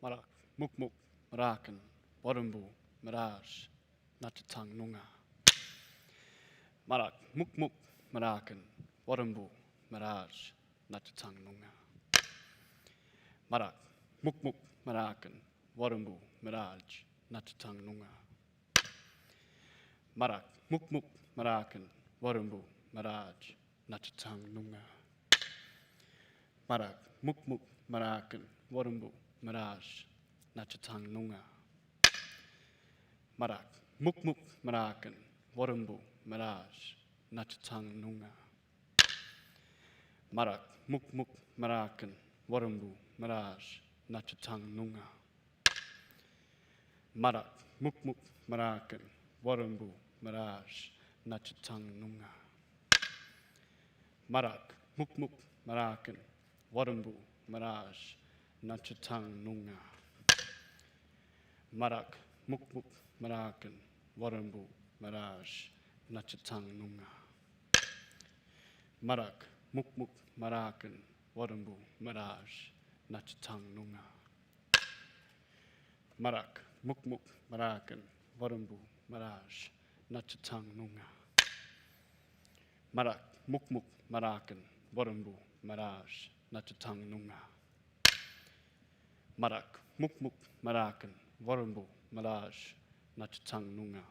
Marak, muk, marakan, warumbu, miraj, natatang nunga. Marak, muk, marakan, warumbu, miraj, natatang nunga. Marak, muk, marakan, warumbu, miraj, natatang nunga. Marak, muk, marakan, warumbu, miraj, natatang nunga. Marak, muk, marakan, warumbu, miraj, natatang nunga. Marak, muk, marakan, warumbu, miraj, natatang nunga. Marak, muk, marakan, warumbu, miraj, natatang nunga. Marak, muk, marakan, warumbu, miraj, natatang nunga. Marak, muk, marakan, warumbu, miraj, natatang nunga. Marak, muk, marakan, warumbu, miraj, natatang nunga. Marak, muk, marakan, warumbu, miraj, natatang nunga. Marak, muk, marakan, warumbu, miraj, natatang nunga. Marak, muk, marakan, warumbu, miraj, natatang nunga. Marak, muk, marakan, warumbu, miraj, natatang nunga.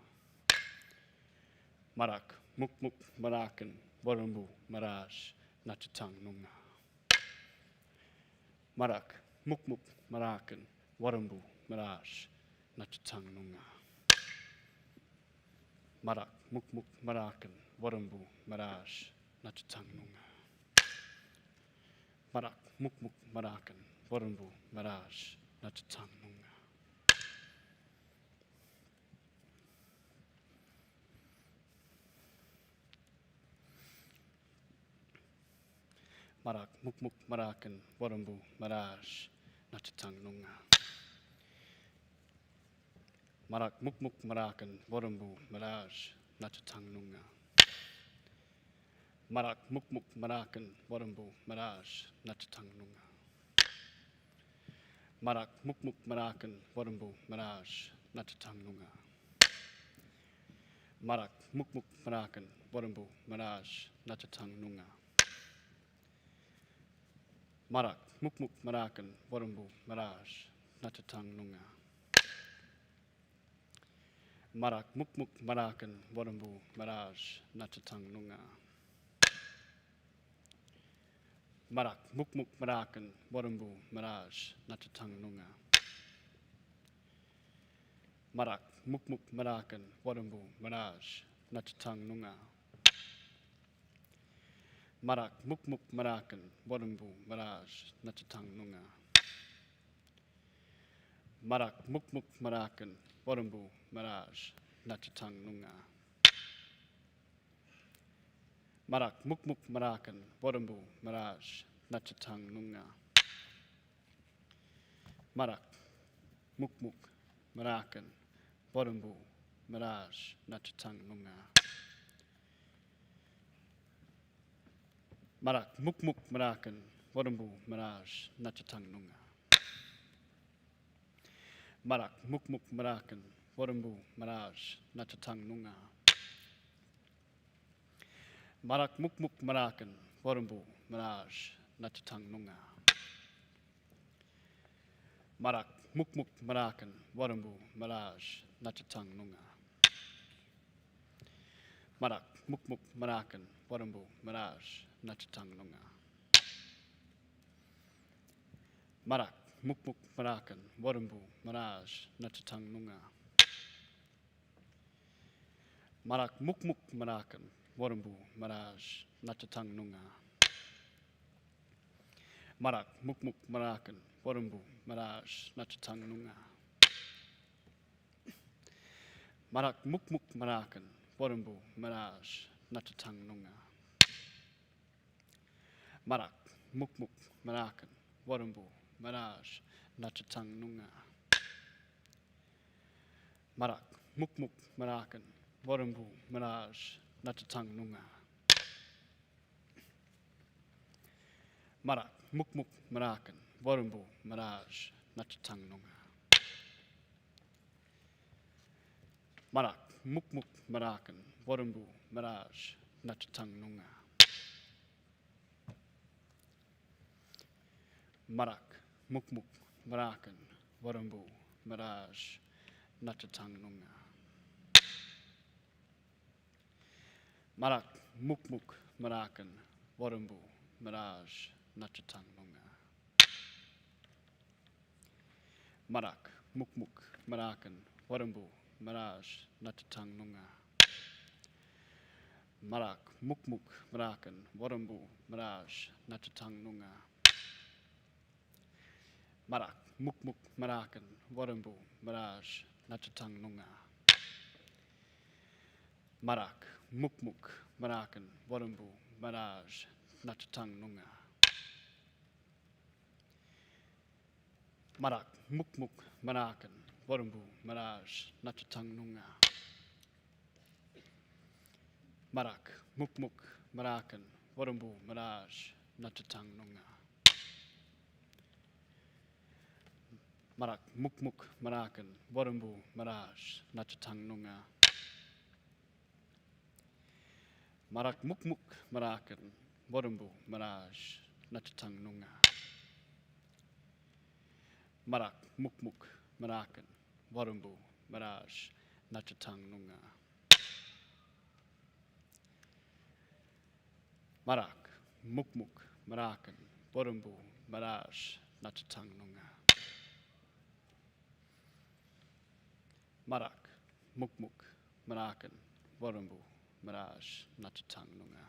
Marak, muk, marakan, warumbu, miraj, natatang nunga. Marak, muk, marakan, warumbu, miraj, natatang nunga. Marak, muk, marakan, warumbu, miraj, natatang nunga. Marak, muk, marakan, warumbu, miraj, natatang nunga. Marak, muk, marakan, warumbu, miraj, natatang nunga. Marak, muk, marakan, warumbu, miraj, natatang nunga. Marak, muk, marakan, warumbu, miraj, natatang nunga. Marak, muk, marakan, warumbu, miraj, natatang nunga. Marak, muk, marakan, warumbu, miraj, natatang nunga. Marak, muk, marakan, warumbu, miraj, natatang nunga. Marak, muk, marakan, warumbu, miraj, natatang nunga. Marak, muk, marakan, warumbu, miraj, natatang nunga. Marak, muk, marakan, warumbu, miraj, natatang nunga. Marak, muk, marakan, warumbu, miraj, natatang nunga. Marak, muk, marakan, warumbu, miraj, natatang nunga. Marak, muk, marakan, warumbu, miraj, natatang nunga. Marak, muk, marakan, warumbu, miraj, natatang nunga. Marak, muk, marakan, warumbu, miraj, natatang nunga. Marak, muk, marakan, warumbu, miraj, natatang nunga. Marak, muk, marakan, warumbu, miraj, natatang nunga. Marak, muk, marakan, warumbu, miraj, natatang nunga. Marak, muk, marakan, warumbu, miraj, natatang nunga. Marak, muk, marakan, warumbu, miraj, natatang nunga. Marak, muk, marakan, warumbu, miraj, natatang nunga. Marak, muk, marakan, warumbu, miraj, natatang nunga. Marak, muk, marakan, warumbu, miraj, natatang nunga. Marak, muk, marakan, warumbu, miraj, natatang nunga. Marak, muk, marakan, warumbu, miraj, natatang nunga. Marak, muk, marakan, warumbu, miraj, nachatang nunga. Marak, muk muk marakan, warumbu, maraj, nachatang nunga. Marak, muk muk marakan, warumbu, maraj, nachatang nunga. Marak, muk muk marakan, warumbu, maraj, nachatang nunga. Marak, muk muk marakan, warumbu, maraj, nachatang nunga. Marak, muk muk marakan, warumbu, maraj, nachatang nunga. Marak, muk muk marakan, warumbu, maraj, nachatang nunga. Marak, muk muk marakan, warumbu, maraj, nachatang nunga. Marak, muk muk marakan, warumbu, maraj, nachatang nunga. Marak, muk muk marakan, warumbu, maraj, nachatang nunga. Marak, muk muk marakan, warumbu, maraj, nachatang nunga. Marak, muk muk marakan, warumbu, maraj, nachatang nunga. Marak, muk muk marakan, warumbu, maraj, nachatang nunga. Marak, muk muk marakan, warumbu, maraj, nachatang nunga. Marak, muk muk marakan, warumbu, maraj, nachatang nunga.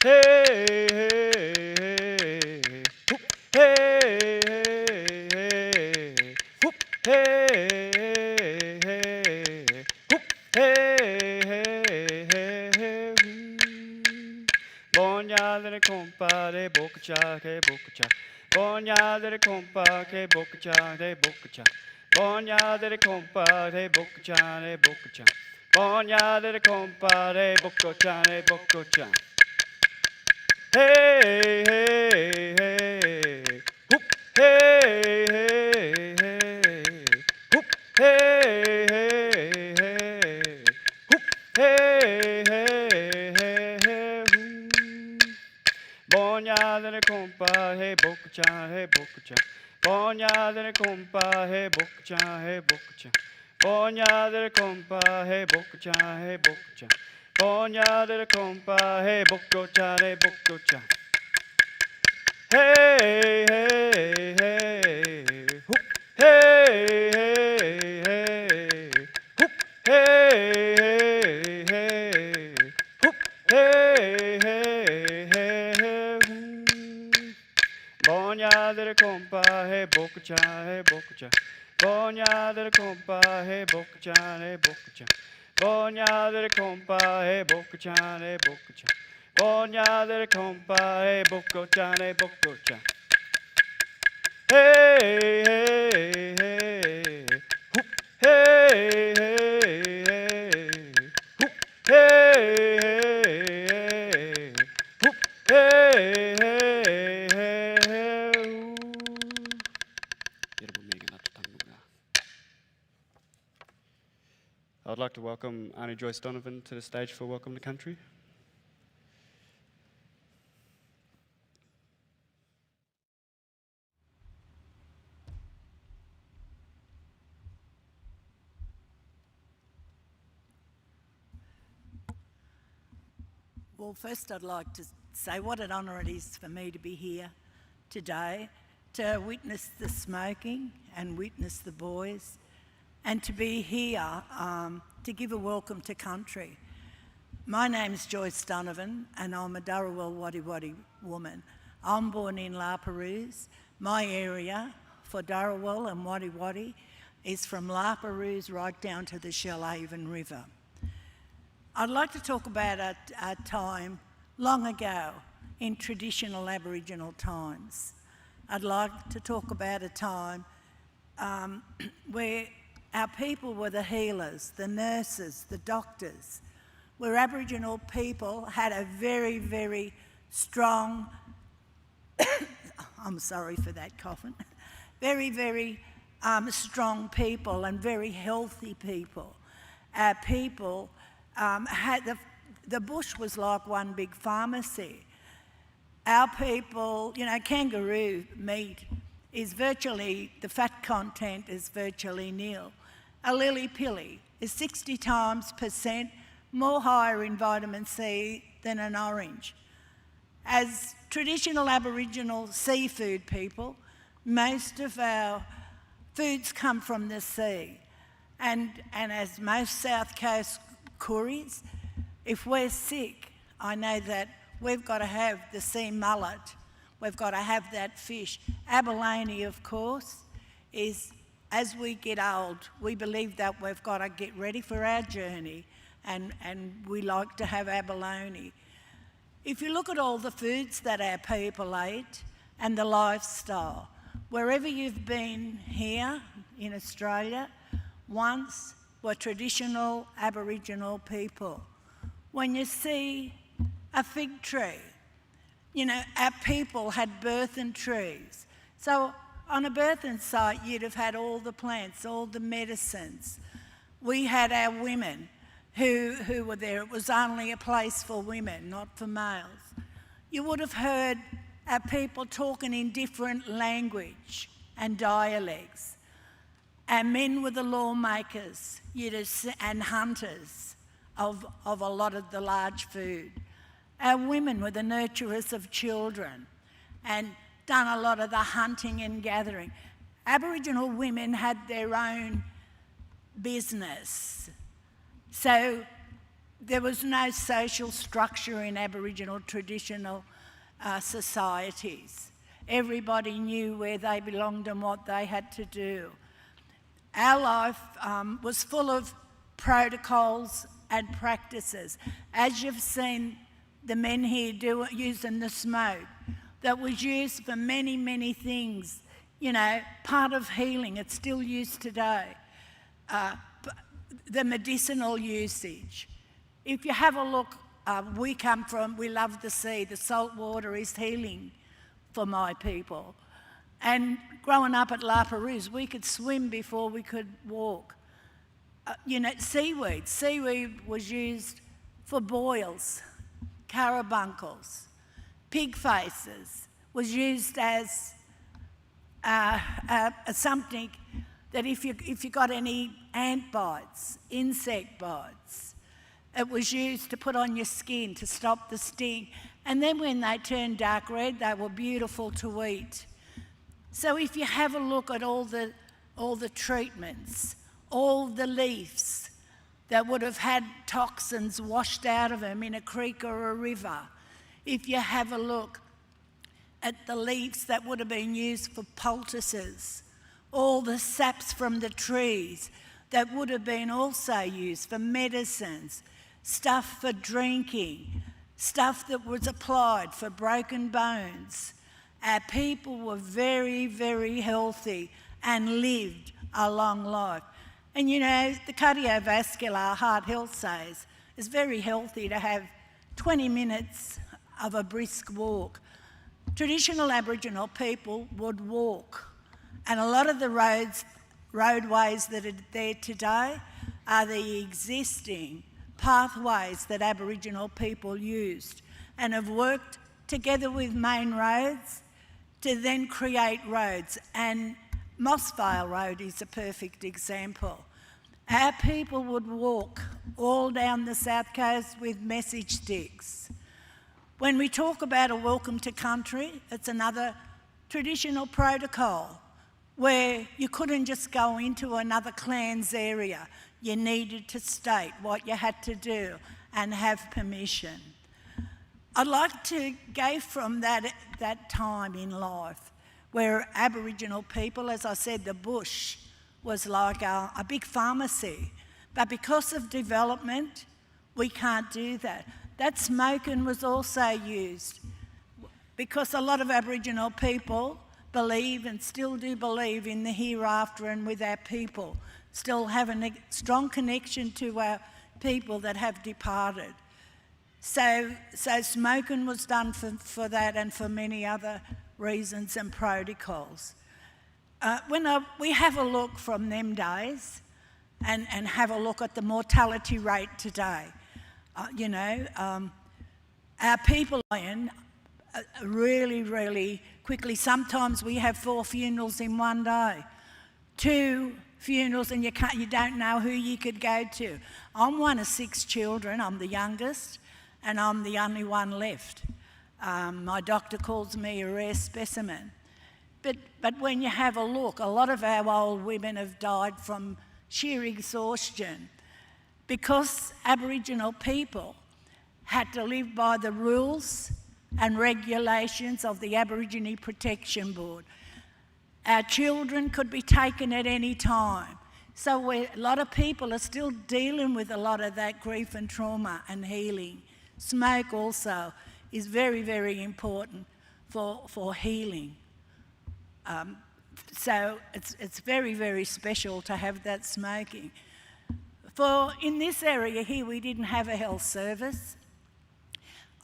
Hey, hey, hey, whoop, hey, hey, hey, whoop, hey, hey, hey, whoop, hey, hey, hey, hey, Bonya delle compare bocca che bocca. Bonya delle compare bocca che bocca. Bonya delle compare bocca che bocca. Bonya delle compare bocca che bocca. Hey, hey, hey, whoop, hey, hey, hey, whoop, hey, hey, hey, whoop, hey, hey, hey, hey, Bonya delle compa, hey, bocca, hey, bocca. Bonya delle compa, hey, bocca, hey, bocca. Bonya delle compa, hey, bocca, hey, bocca. Bonya delle compa, hey, bocca, hey, bocca. Hey, hey, hey, whoop, hey, hey, hey, whoop, hey, hey, hey, whoop, hey, hey, hey, hey, Bonya delle compa, hey, bocca, hey, bocca. Bonya delle compa, hey, bocca, hey, bocca. Bonya delle compa, hey, bocca, hey, bocca. Bonya delle compa, hey, bocca, hey, bocca. Hey, hey, hey, whoop, hey, I'd like to welcome Auntie Joyce Donovan to the stage for Welcome to Country. Well, first I'd like to say what an honour it is for me to be here today, to witness the smoking and witness the boys, and to be here to give a welcome to country. My name's Joyce Donovan and I'm a Dharawal Wadi woman. I'm born in La Perouse. My area for Dharawal and Wadi is from La Perouse right down to the Shoalhaven River. I'd like to talk about a time long ago in traditional Aboriginal times. I'd like to talk about a time where our people were the healers, the nurses, the doctors, where Aboriginal people had a very, very strong, I'm sorry for that coughing, very, very strong people and very healthy people. Our people had the bush was like one big pharmacy. Our people, you know, kangaroo meat is virtually, the fat content is virtually nil. A lily pilly is 60 times percent more higher in vitamin C than an orange. As traditional Aboriginal seafood people, most of our foods come from the sea. And as most South Coast Kooris, if we're sick, I know that we've got to have the sea mullet, we've got to have that fish. Abalone, of course, is, as we get old, we believe that we've got to get ready for our journey, and we like to have abalone. If you look at all the foods that our people ate and the lifestyle, wherever you've been here in Australia, once were traditional Aboriginal people. When you see a fig tree, you know, our people had birthing trees. So on a birthing site, you'd have had all the plants, all the medicines. We had our women who were there. It was only a place for women, not for males. You would have heard our people talking in different language and dialects. Our men were the lawmakers and hunters of a lot of the large food. Our women were the nurturers of children and done a lot of the hunting and gathering. Aboriginal women had their own business. So there was no social structure in Aboriginal traditional societies. Everybody knew where they belonged and what they had to do. Our life was full of protocols and practices. As you've seen the men here using the smoke, that was used for many, many things. You know, part of healing, it's still used today. The medicinal usage. If you have a look, we love the sea. The salt water is healing for my people. And growing up at La Perouse, we could swim before we could walk. You know, seaweed. Seaweed was used for boils, carbuncles. Pig faces was used as something that if you got any ant bites, insect bites, it was used to put on your skin to stop the sting. And then when they turned dark red, they were beautiful to eat. So if you have a look at all the treatments, all the leaves that would have had toxins washed out of them in a creek or a river, if you have a look at the leaves that would have been used for poultices, all the saps from the trees that would have been also used for medicines, stuff for drinking, stuff that was applied for broken bones. Our people were very, very healthy and lived a long life. And you know, the cardiovascular heart health says it's very healthy to have 20 minutes of a brisk walk. Traditional Aboriginal people would walk, and a lot of the roadways that are there today are the existing pathways that Aboriginal people used and have worked together with main roads to then create roads. And Mossvale Road is a perfect example. Our people would walk all down the South Coast with message sticks. When we talk about a welcome to country, it's another traditional protocol where you couldn't just go into another clan's area. You needed to state what you had to do and have permission. I'd like to go from that time in life where Aboriginal people, as I said, the bush was like a big pharmacy. But because of development, we can't do that. That smoking was also used because a lot of Aboriginal people believe and still do believe in the hereafter and with our people, still have a strong connection to our people that have departed. So smoking was done for that and for many other reasons and protocols. When we have a look from them days and have a look at the mortality rate today, our people really, really quickly. Sometimes we have 4 funerals in one day, 2 funerals, and you don't know who you could go to. I'm one of 6 children. I'm the youngest, and I'm the only one left. My doctor calls me a rare specimen. But when you have a look, a lot of our old women have died from sheer exhaustion because Aboriginal people had to live by the rules and regulations of the Aborigine Protection Board. Our children could be taken at any time. So a lot of people are still dealing with a lot of that grief and trauma and healing. Smoke also is very, very important for healing. So it's very, very special to have that smoking. In this area here, we didn't have a health service.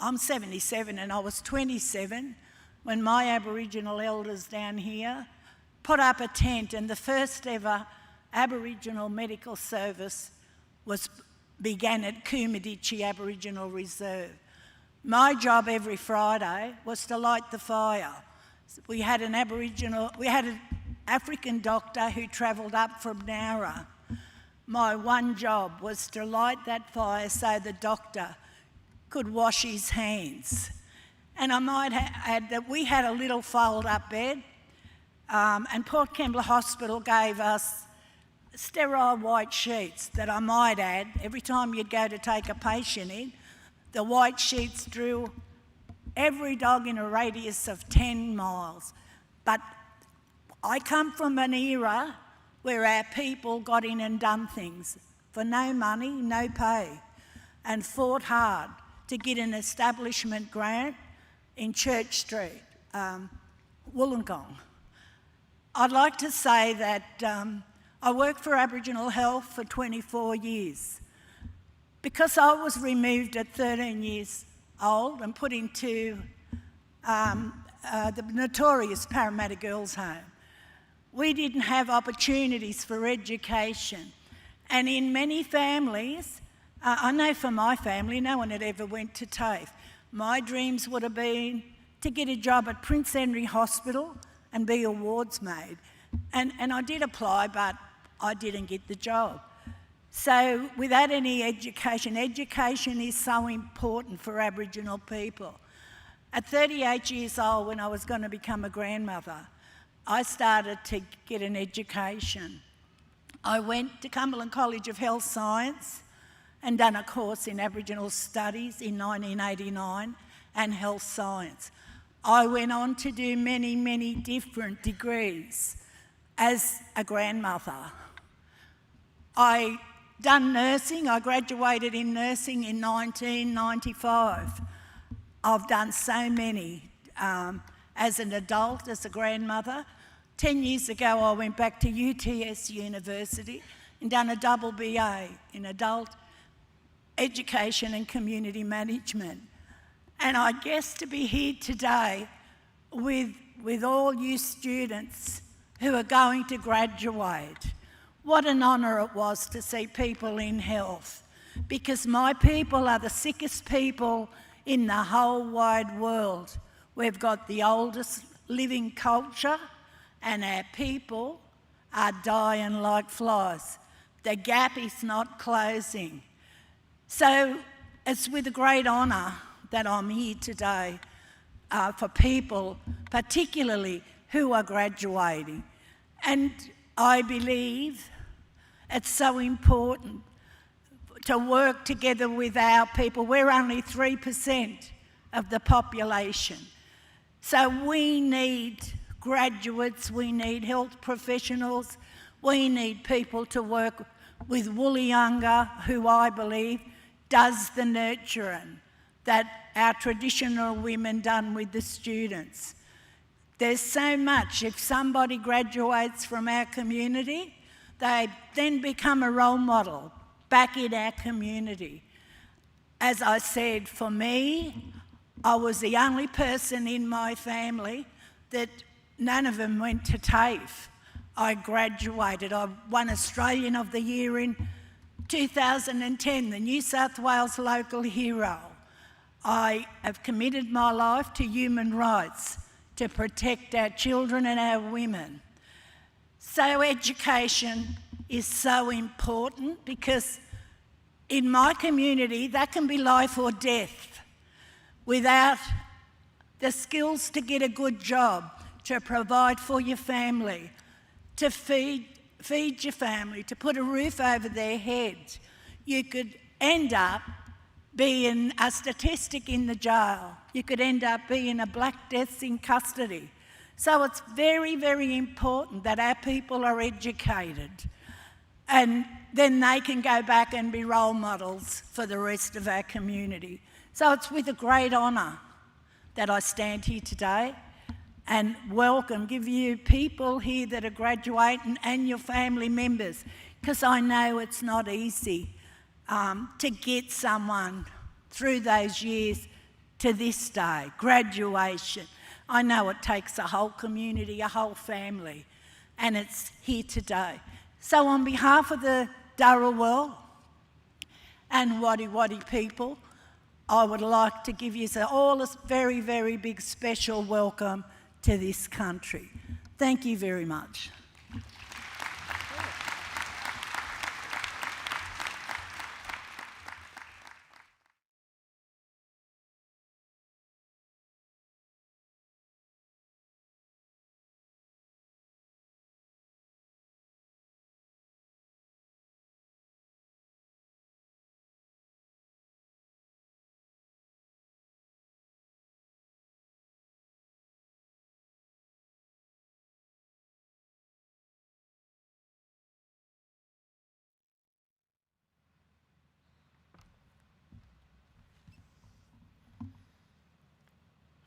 I'm 77 and I was 27 when my Aboriginal elders down here put up a tent, and the first ever Aboriginal medical service began at Coomadici Aboriginal Reserve. My job every Friday was to light the fire. We had an African doctor who travelled up from Nowra. My one job was to light that fire so the doctor could wash his hands. And I might add that we had a little fold-up bed, and Port Kembla Hospital gave us sterile white sheets that I might add, every time you'd go to take a patient in, the white sheets drew every dog in a radius of 10 miles. But I come from an era where our people got in and done things for no money, no pay, and fought hard to get an establishment grant in Church Street, Wollongong. I'd like to say that I worked for Aboriginal Health for 24 years. Because I was removed at 13 years old and put into the notorious Parramatta Girls' Home, we didn't have opportunities for education. And in many families, I know for my family, no one had ever went to TAFE. My dreams would have been to get a job at Prince Henry Hospital and be a wardsmaid. And I did apply, but I didn't get the job. So without any education is so important for Aboriginal people. At 38 years old, when I was going to become a grandmother, I started to get an education. I went to Cumberland College of Health Science and done a course in Aboriginal Studies in 1989 and Health Science. I went on to do many, many different degrees as a grandmother. I done nursing. I graduated in nursing in 1995. I've done so many as an adult, as a grandmother. 10 years ago, I went back to UTS University and done a double BA in adult education and community management. And I guess to be here today with all you students who are going to graduate, what an honour it was to see people in health, because my people are the sickest people in the whole wide world. We've got the oldest living culture, and our people are dying like flies. The gap is not closing. So it's with a great honour that I'm here today for people, particularly who are graduating. And I believe it's so important to work together with our people. We're only 3% of the population. So we need graduates, we need health professionals, we need people to work with Wollongong, who I believe does the nurturing that our traditional women done with the students. There's so much. If somebody graduates from our community, they then become a role model back in our community. As I said, for me, I was the only person in my family that none of them went to TAFE. I graduated. I won Australian of the Year in 2010, the New South Wales Local Hero. I have committed my life to human rights, to protect our children and our women. So education is so important, because in my community that can be life or death. Without the skills to get a good job, to provide for your family, to feed your family, to put a roof over their head, you could end up being a statistic in the jail. You could end up being a black death in custody. So it's very, very important that our people are educated, and then they can go back and be role models for the rest of our community. So it's with a great honour that I stand here today and give you people here that are graduating and your family members, because I know it's not easy to get someone through those years to this day, graduation. I know it takes a whole community, a whole family, and it's here today. So on behalf of the Dharawal and Wadi Wadi people, I would like to give you all a very, very big special welcome to this country. Thank you very much.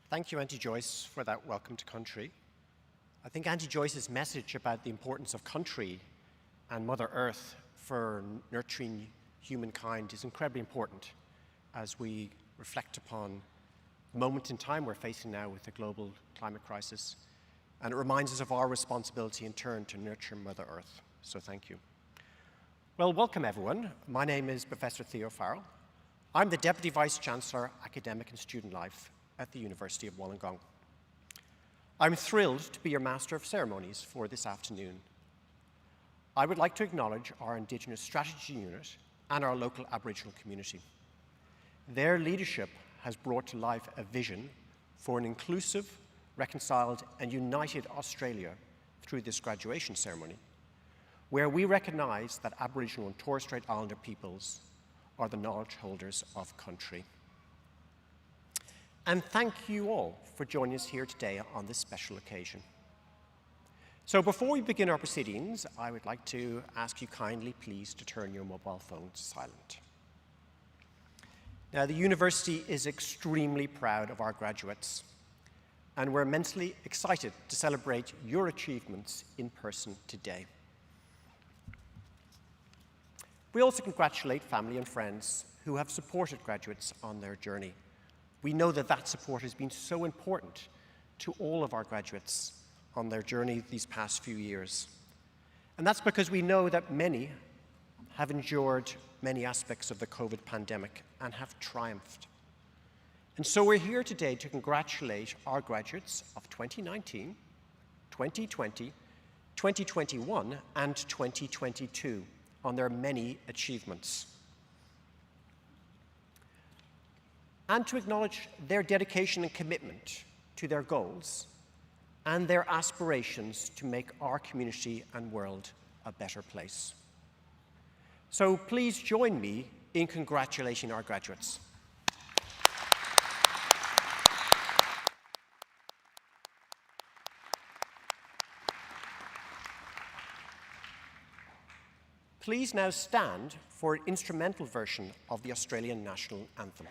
Thank you, Auntie Joyce, for that welcome to country. I think Auntie Joyce's message about the importance of country and Mother Earth for nurturing humankind is incredibly important as we reflect upon the moment in time we're facing now with the global climate crisis. And it reminds us of our responsibility in turn to nurture Mother Earth. So thank you. Well, welcome everyone. My name is Professor Theo Farrell. I'm the Deputy Vice-Chancellor, Academic and Student Life at the University of Wollongong. I'm thrilled to be your Master of Ceremonies for this afternoon. I would like to acknowledge our Indigenous Strategy Unit and our local Aboriginal community. Their leadership has brought to life a vision for an inclusive, reconciled, and united Australia through this graduation ceremony, where we recognise that Aboriginal and Torres Strait Islander peoples are the knowledge holders of country. And thank you all for joining us here today on this special occasion. So before we begin our proceedings, I would like to ask you kindly, please, to turn your mobile phones silent. Now, the university is extremely proud of our graduates, and we're immensely excited to celebrate your achievements in person today. We also congratulate family and friends who have supported graduates on their journey. We know that that support has been so important to all of our graduates on their journey these past few years. And that's because we know that many have endured many aspects of the COVID pandemic and have triumphed. And so we're here today to congratulate our graduates of 2019, 2020, 2021, and 2022 on their many achievements. And to acknowledge their dedication and commitment to their goals and their aspirations to make our community and world a better place. So please join me in congratulating our graduates. Please now stand for an instrumental version of the Australian National Anthem.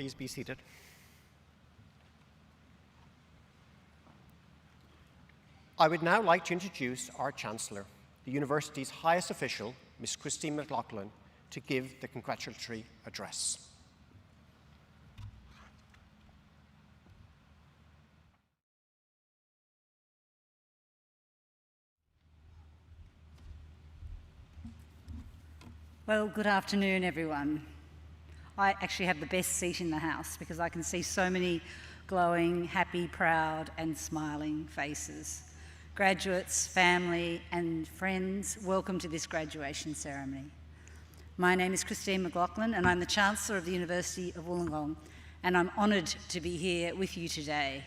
Please be seated. I would now like to introduce our Chancellor, the University's highest official, Ms. Christine McLaughlin, to give the congratulatory address. Well, good afternoon, everyone. I actually have the best seat in the house because I can see so many glowing, happy, proud and smiling faces. Graduates, family and friends, welcome to this graduation ceremony. My name is Christine McLaughlin and I'm the Chancellor of the University of Wollongong, and I'm honoured to be here with you today.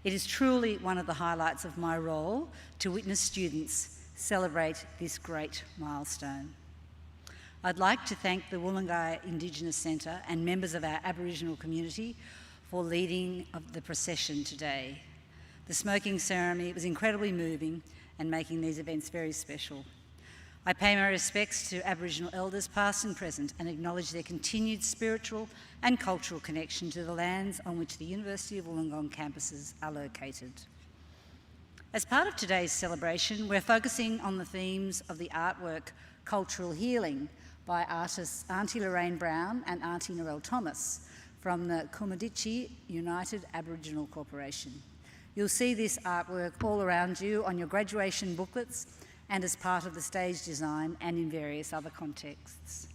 It is truly one of the highlights of my role to witness students celebrate this great milestone. I'd like to thank the Wollongong Indigenous Centre and members of our Aboriginal community for leading the procession today. The smoking ceremony was incredibly moving and making these events very special. I pay my respects to Aboriginal elders past and present and acknowledge their continued spiritual and cultural connection to the lands on which the University of Wollongong campuses are located. As part of today's celebration, we're focusing on the themes of the artwork Cultural Healing by artists Auntie Lorraine Brown and Auntie Narelle Thomas from the Kumadichi United Aboriginal Corporation. You'll see this artwork all around you on your graduation booklets and as part of the stage design and in various other contexts.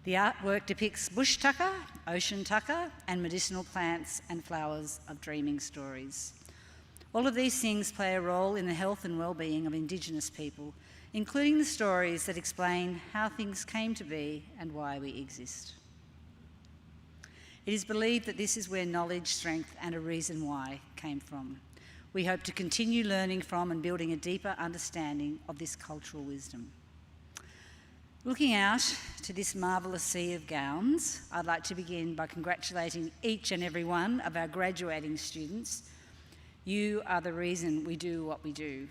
The artwork depicts bush tucker, ocean tucker and medicinal plants and flowers of dreaming stories. All of these things play a role in the health and well-being of Indigenous people, including the stories that explain how things came to be and why we exist. It is believed that this is where knowledge, strength and a reason why came from. We hope to continue learning from and building a deeper understanding of this cultural wisdom. Looking out to this marvellous sea of gowns, I'd like to begin by congratulating each and every one of our graduating students. You are the reason we do what we do.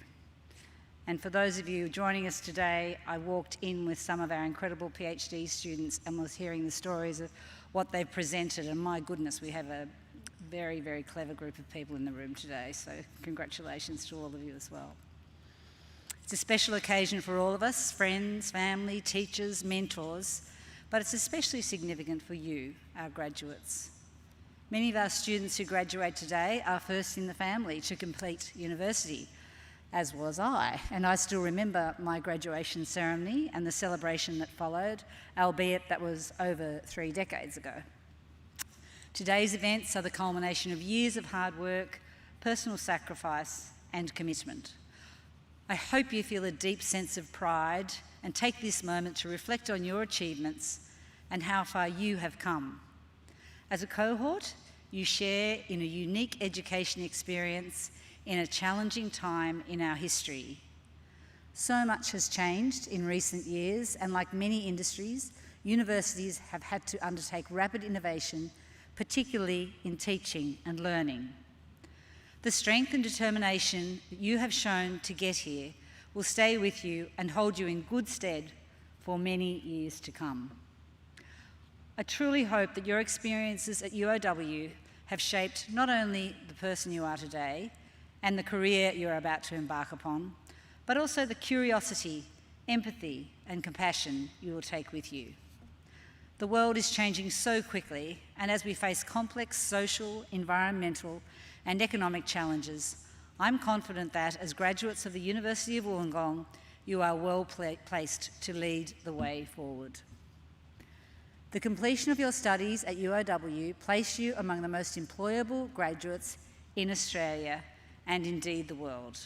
And for those of you joining us today, I walked in with some of our incredible PhD students and was hearing the stories of what they've presented, and my goodness, we have a very, very clever group of people in the room today, so congratulations to all of you as well. It's a special occasion for all of us, friends, family, teachers, mentors, but it's especially significant for you, our graduates. Many of our students who graduate today are first in the family to complete university, as was I, and I still remember my graduation ceremony and the celebration that followed, albeit that was over 3 decades ago. Today's events are the culmination of years of hard work, personal sacrifice, and commitment. I hope you feel a deep sense of pride and take this moment to reflect on your achievements and how far you have come. As a cohort, you share in a unique education experience in a challenging time in our history. So much has changed in recent years, and like many industries, universities have had to undertake rapid innovation, particularly in teaching and learning. The strength and determination that you have shown to get here will stay with you and hold you in good stead for many years to come. I truly hope that your experiences at UOW have shaped not only the person you are today and the career you're about to embark upon, but also the curiosity, empathy, and compassion you will take with you. The world is changing so quickly, and as we face complex social, environmental, and economic challenges, I'm confident that as graduates of the University of Wollongong, you are well placed to lead the way forward. The completion of your studies at UOW placed you among the most employable graduates in Australia and indeed the world.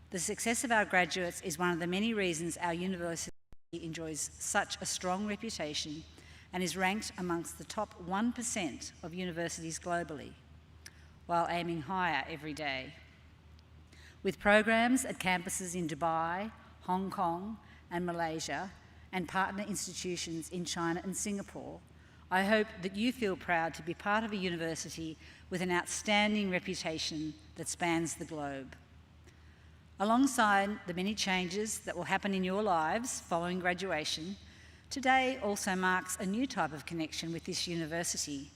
The success of our graduates is one of the many reasons our university enjoys such a strong reputation and is ranked amongst the top 1% of universities globally, while aiming higher every day. With programs at campuses in Dubai, Hong Kong, and Malaysia, and partner institutions in China and Singapore, I hope that you feel proud to be part of a university with an outstanding reputation that spans the globe. Alongside the many changes that will happen in your lives following graduation, today also marks a new type of connection with this university,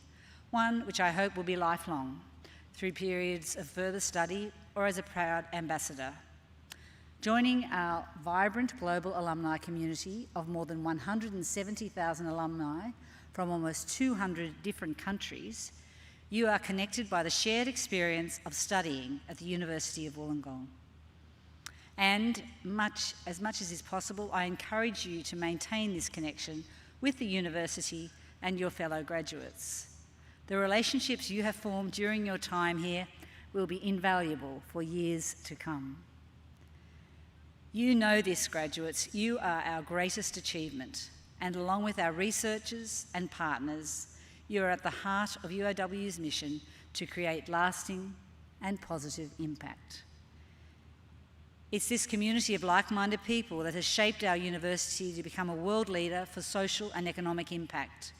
one which I hope will be lifelong, through periods of further study or as a proud ambassador. Joining our vibrant global alumni community of more than 170,000 alumni from almost 200 different countries, you are connected by the shared experience of studying at the University of Wollongong. And as much as is possible, I encourage you to maintain this connection with the university and your fellow graduates. The relationships you have formed during your time here will be invaluable for years to come. You know this, graduates, you are our greatest achievement, and along with our researchers and partners, you are at the heart of UOW's mission to create lasting and positive impact. It's this community of like-minded people that has shaped our university to become a world leader for social and economic impact.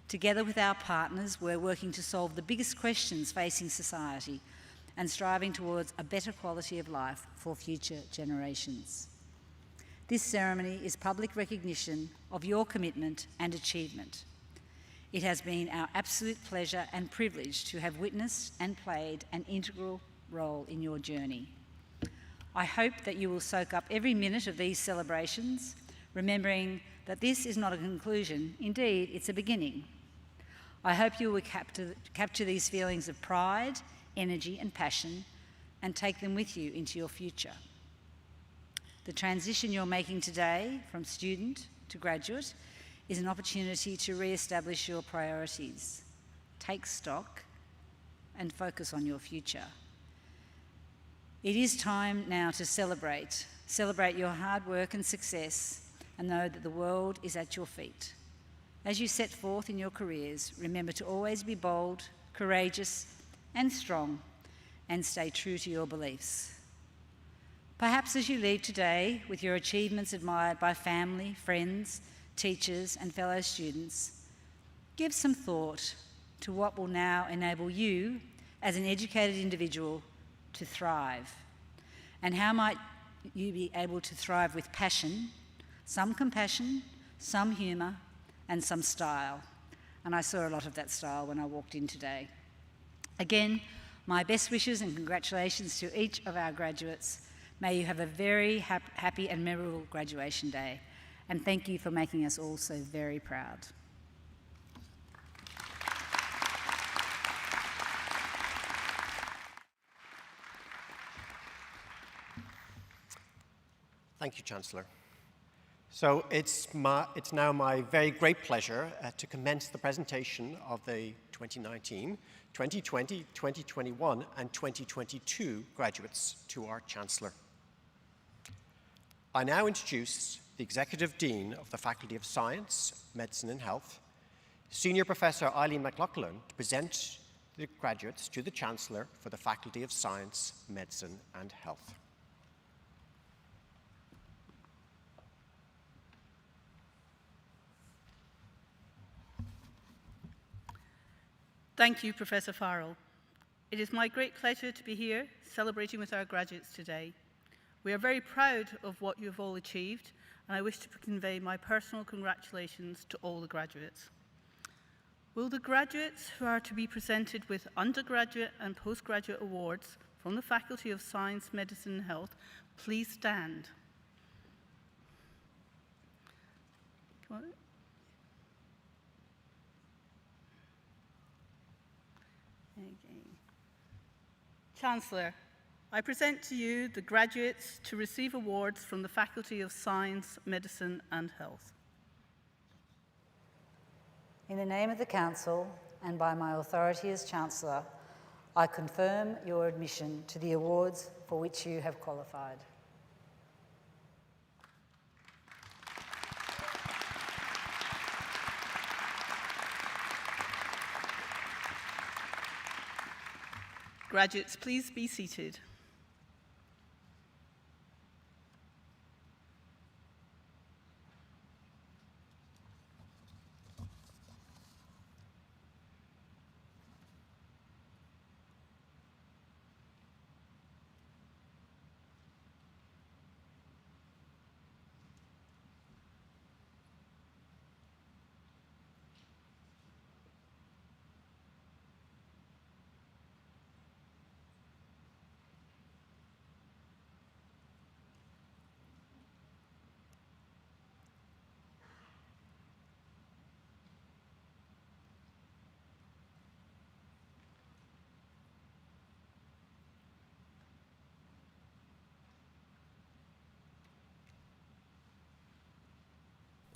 Together with our partners, we're working to solve the biggest questions facing society and striving towards a better quality of life for future generations. This ceremony is public recognition of your commitment and achievement. It has been our absolute pleasure and privilege to have witnessed and played an integral role in your journey. I hope that you will soak up every minute of these celebrations, remembering that this is not a conclusion, indeed it's a beginning. I hope you will capture these feelings of pride, energy and passion and take them with you into your future. The transition you're making today from student to graduate is an opportunity to re-establish your priorities, take stock and focus on your future. It is time now to celebrate your hard work and success and know that the world is at your feet. As you set forth in your careers, remember to always be bold, courageous and strong, and stay true to your beliefs. Perhaps as you leave today with your achievements admired by family, friends, teachers and fellow students, give some thought to what will now enable you as an educated individual to thrive. And how might you be able to thrive with passion, some compassion, some humour and some style. And I saw a lot of that style when I walked in today. Again, my best wishes and congratulations to each of our graduates. May you have a very happy and memorable graduation day. and thank you for making us all so very proud. Thank you, Chancellor. So it's now my very great pleasure to commence the presentation of the 2019, 2020, 2021 and 2022 graduates to our Chancellor. I now introduce the Executive Dean of the Faculty of Science, Medicine and Health, Senior Professor Eileen McLaughlin, to present the graduates to the Chancellor for the Faculty of Science, Medicine and Health. Thank you, Professor Farrell. It is my great pleasure to be here celebrating with our graduates today. We are very proud of what you have all achieved, and I wish to convey my personal congratulations to all the graduates. Will the graduates who are to be presented with undergraduate and postgraduate awards from the Faculty of Science, Medicine and Health please stand? Chancellor, I present to you the graduates to receive awards from the Faculty of Science, Medicine and Health. In the name of the Council and by my authority as Chancellor, I confirm your admission to the awards for which you have qualified. Graduates, please be seated.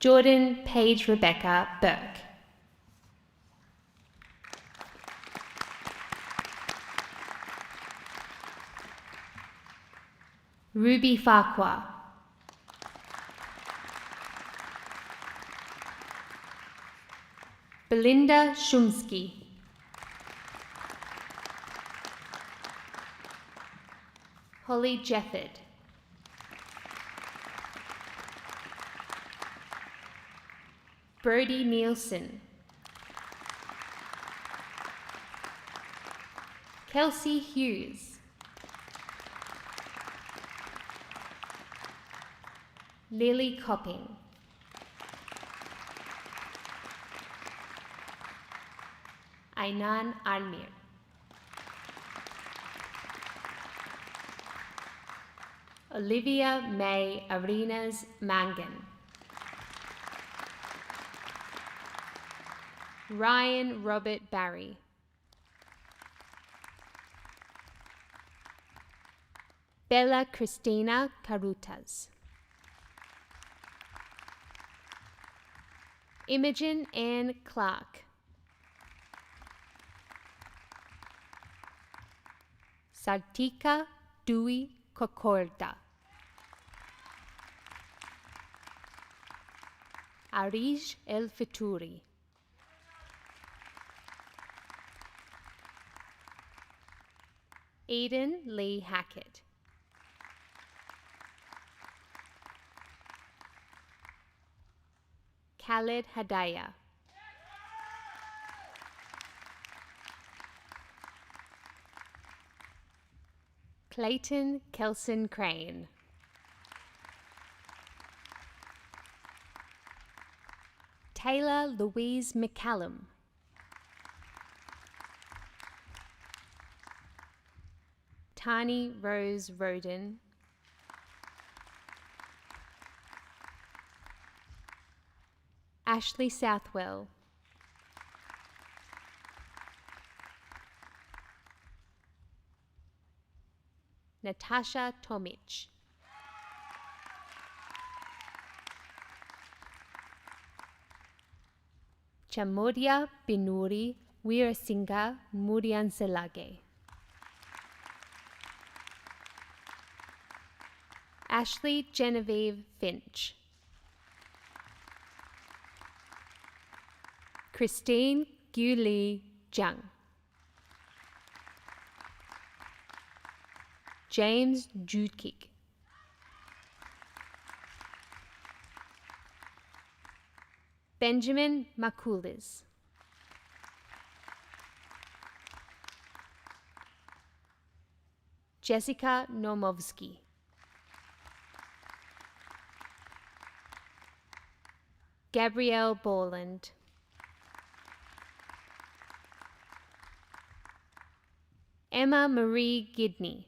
Jordan Paige Rebecca Burke. Ruby Farquhar. Belinda Shumsky. Holly Jefford. Brody Nielsen. Kelsey Hughes. Lily Copping. Ainan Almir. Olivia May Arenas Mangan. Ryan Robert Barry. Bella Christina Carutas. Imogen Ann Clark. Sartika Dewey Kokorda. Arish El Fituri. Aidan Lee Hackett. Khaled Hadaya. Clayton Kelson Crane. Taylor Louise McCallum. Tani Rose Roden. Ashley Southwell, Natasha Tomic, Chamodia Binuri Weerasinghe Murianselage, Ashley Genevieve Finch, Christine Guli Jiang, James Judkik, Benjamin Makulis, Jessica Nomovsky, Gabrielle Borland, Emma Marie Gidney,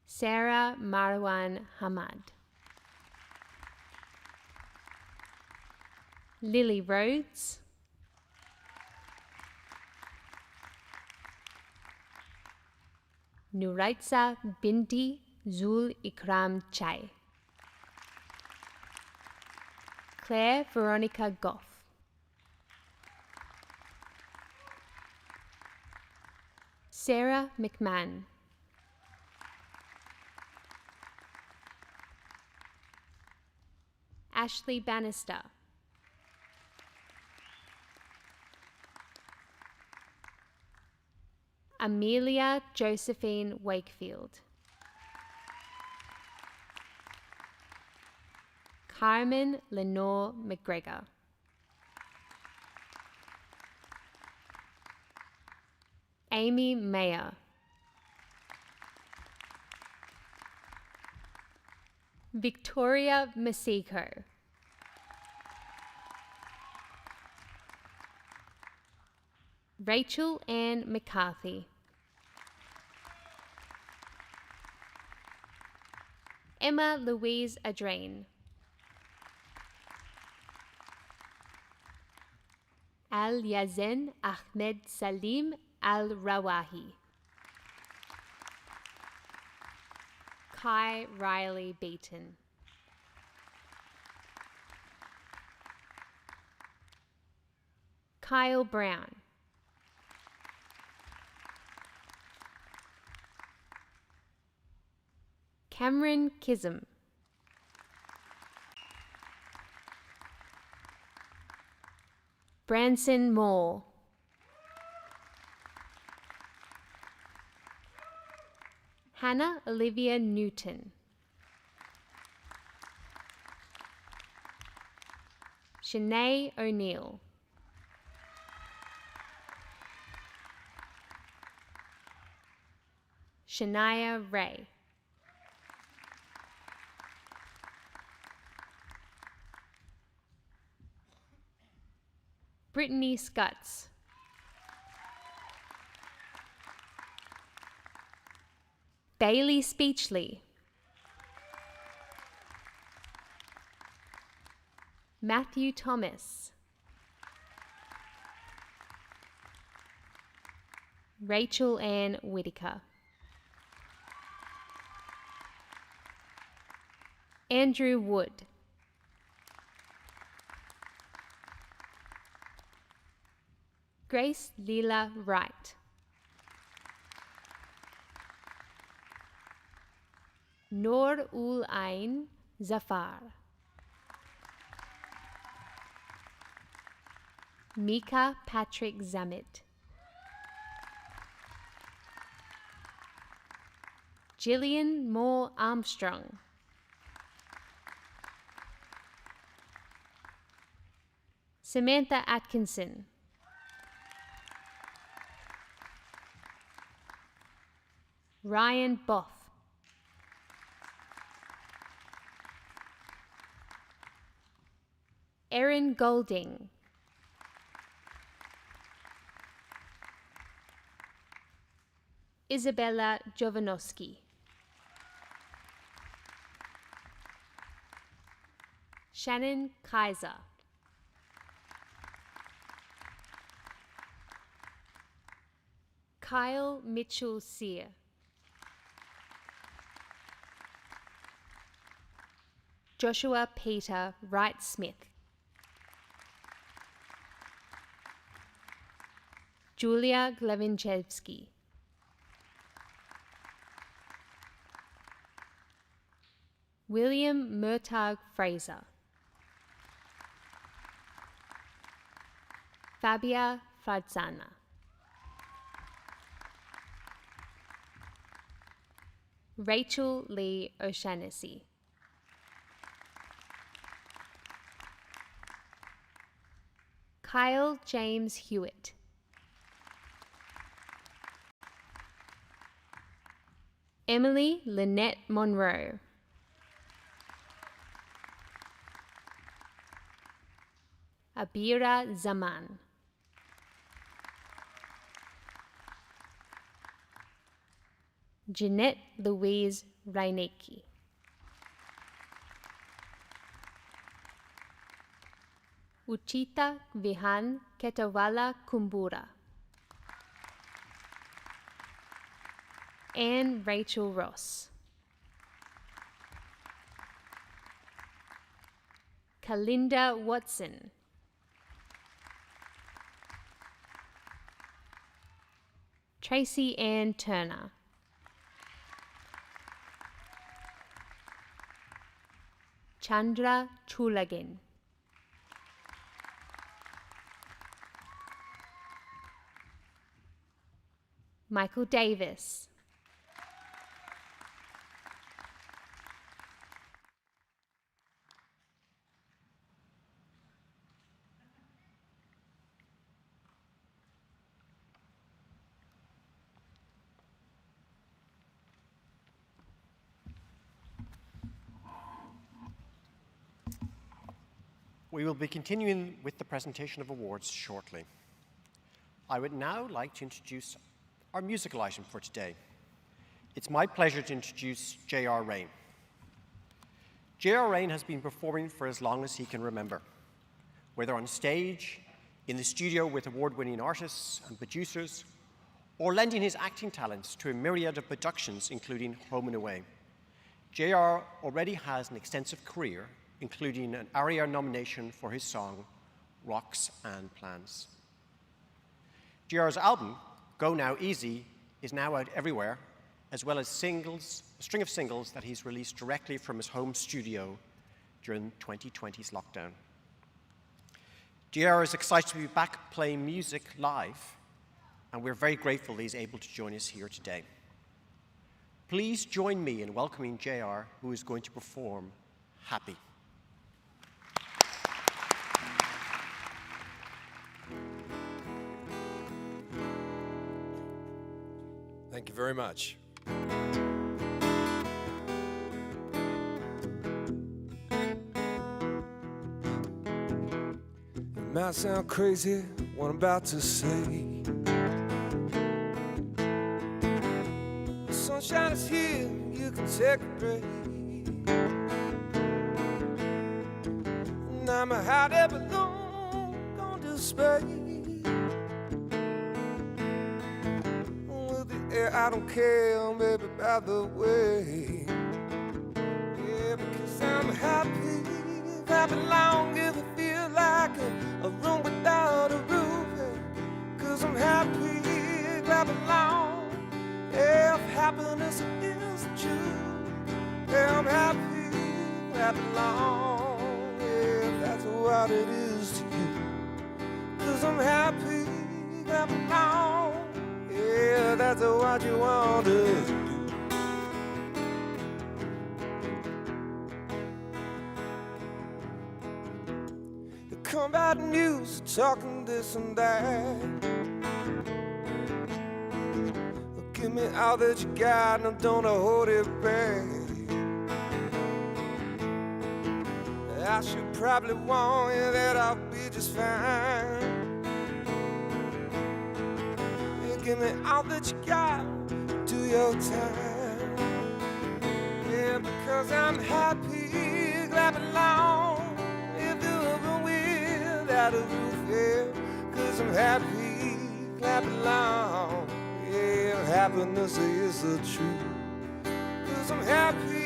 Sarah Marwan Hamad, Lily Rhodes, Nuraitza Binti Zul Ikram Chai, Claire Veronica Goff, Sarah McMahon, Ashley Bannister, Amelia Josephine Wakefield, Carmen Lenore McGregor, Amy Mayer, Victoria Masiko, Rachel Ann McCarthy, Emma Louise Adrain, Al Yazen Ahmed Salim Al Rawahi, Kai Riley Beaton, Kyle Brown, Cameron Kism, Branson Moore, Hannah Olivia Newton, Shanae O'Neill, Shania Ray, Brittany Scutts, Bailey Speechley, Matthew Thomas, Rachel Ann Whitaker, Andrew Wood, Grace Leela Wright, Noor ul Ain Zafar, Mika Patrick Zammit, Gillian Moore Armstrong, Samantha Atkinson, Ryan Boff, Erin Golding, Isabella Jovanovski, Shannon Kaiser. Kyle Mitchell Sear. Joshua Peter Wright Smith. Julia Glavinchevsky. William Murtagh Fraser. Fabia Fradzana. Rachel Lee O'Shaughnessy. Kyle James Hewitt. Emily Lynette Monroe. Abira Zaman. Jeanette Louise Reinecke. Uchita Vihan Ketawala Kumbura. Anne Rachel Ross. Kalinda Watson. Tracy Ann Turner. Chandra Chulagin. Michael Davis. We will be continuing with the presentation of awards shortly. I would now like to introduce our musical item for today. It's my pleasure to introduce J.R. Rain. J.R. Rain has been performing for as long as he can remember, whether on stage, in the studio with award-winning artists and producers, or lending his acting talents to a myriad of productions, including Home and Away. J.R. already has an extensive career, including an ARIA nomination for his song, Rocks and Plans. J.R.'s album, Go Now Easy, is now out everywhere, as well as singles, a string of singles that he's released directly from his home studio during 2020's lockdown. J.R. is excited to be back playing music live, and we're very grateful that he's able to join us here today. Please join me in welcoming J.R., who is going to perform Happy. Thank you very much. It might sound crazy what I'm about to say. The sunshine is here, you can take a break. And I'm a hot air balloon, gonna do space. I don't care, baby, by the way. Yeah, because I'm happy, I belong if I feel like a room without a roof. Because I'm happy, I belong. Yeah, if happiness is the truth. Yeah, I'm happy, I belong. Yeah, that's what it is to you. Because I'm happy, I belong. Yeah, that's what you want to do. The combat news talking this and that. Give me all that you got and don't hold it back. I should probably warn you that I'll be just fine. Give me all that you got, do your time. Yeah, because I'm happy, glad I belong. without a roof, yeah. 'Cause I'm happy, clap along, yeah. Happiness is the truth. 'Cause I'm happy,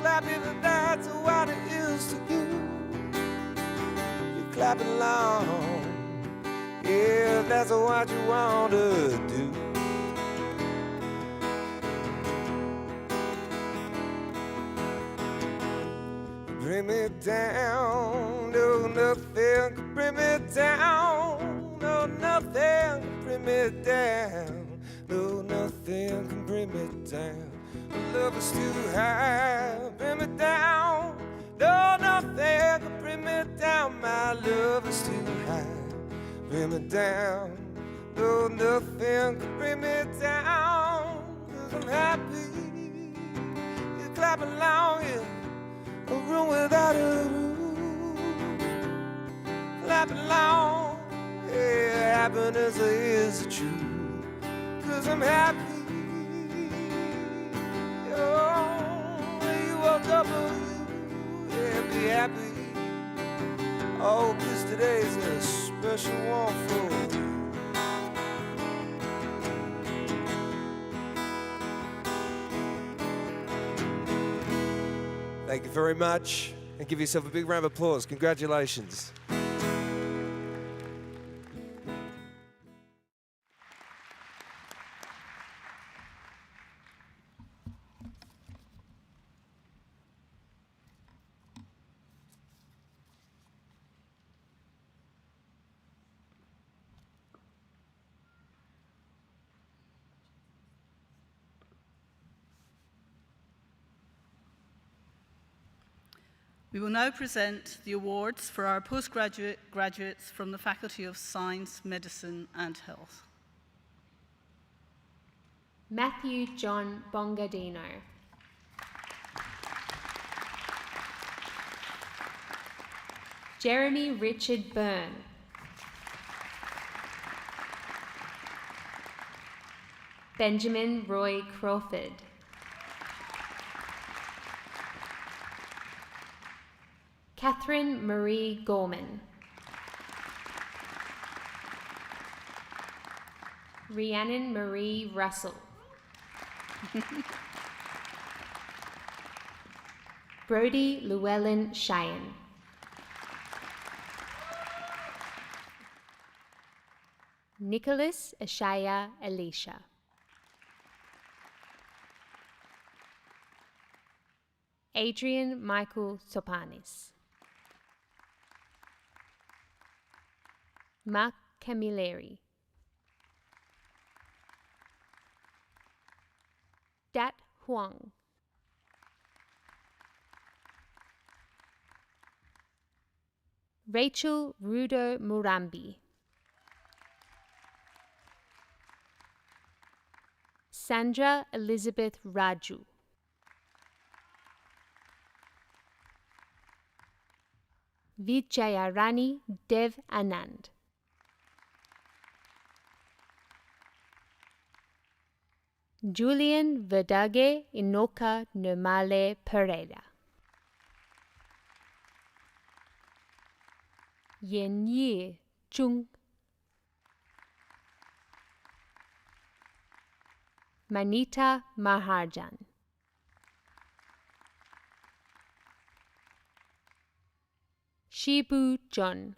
clap if that's what it is to you. You clap along, yeah, that's what you want to do. Bring me down, no, nothing can bring me down. No, nothing can bring me down. No, nothing can bring me down. My love is too high, bring me down. No, nothing can bring me down. My love is too high, bring me down. No, nothing can bring me down. 'Cause I'm happy, you clap along, yeah. A room without a roof, clap along, yeah, happiness is the truth. 'Cause I'm happy, oh, UOW, yeah, be happy. Oh, 'cause today's a special one for you. Thank you very much, and give yourself a big round of applause. Congratulations. We will now present the awards for our postgraduate graduates from the Faculty of Science, Medicine and Health. Matthew John Bongadino. Jeremy Richard Byrne. Benjamin Roy Crawford. Catherine Marie Gorman. Rhiannon Marie Russell. Brody Llewellyn Cheyenne. Nicholas Ashaya Elisha. Adrian Michael Sopanis. Mark Camilleri. Dat Huang. Rachel Rudo Murambi. Sandra Elizabeth Raju. Vijayarani Dev Anand. Julian Verdage Inoka Nomale Pereira. Yen Yi Chung. Manita Maharjan. Shibu John.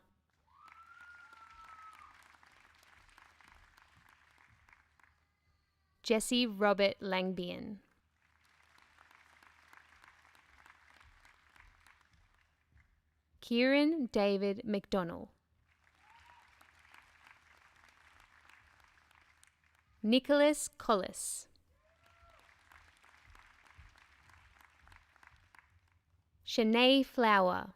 Jesse Robert Langbian. Kieran David McDonnell. Nicholas Collis. Shanae Flower.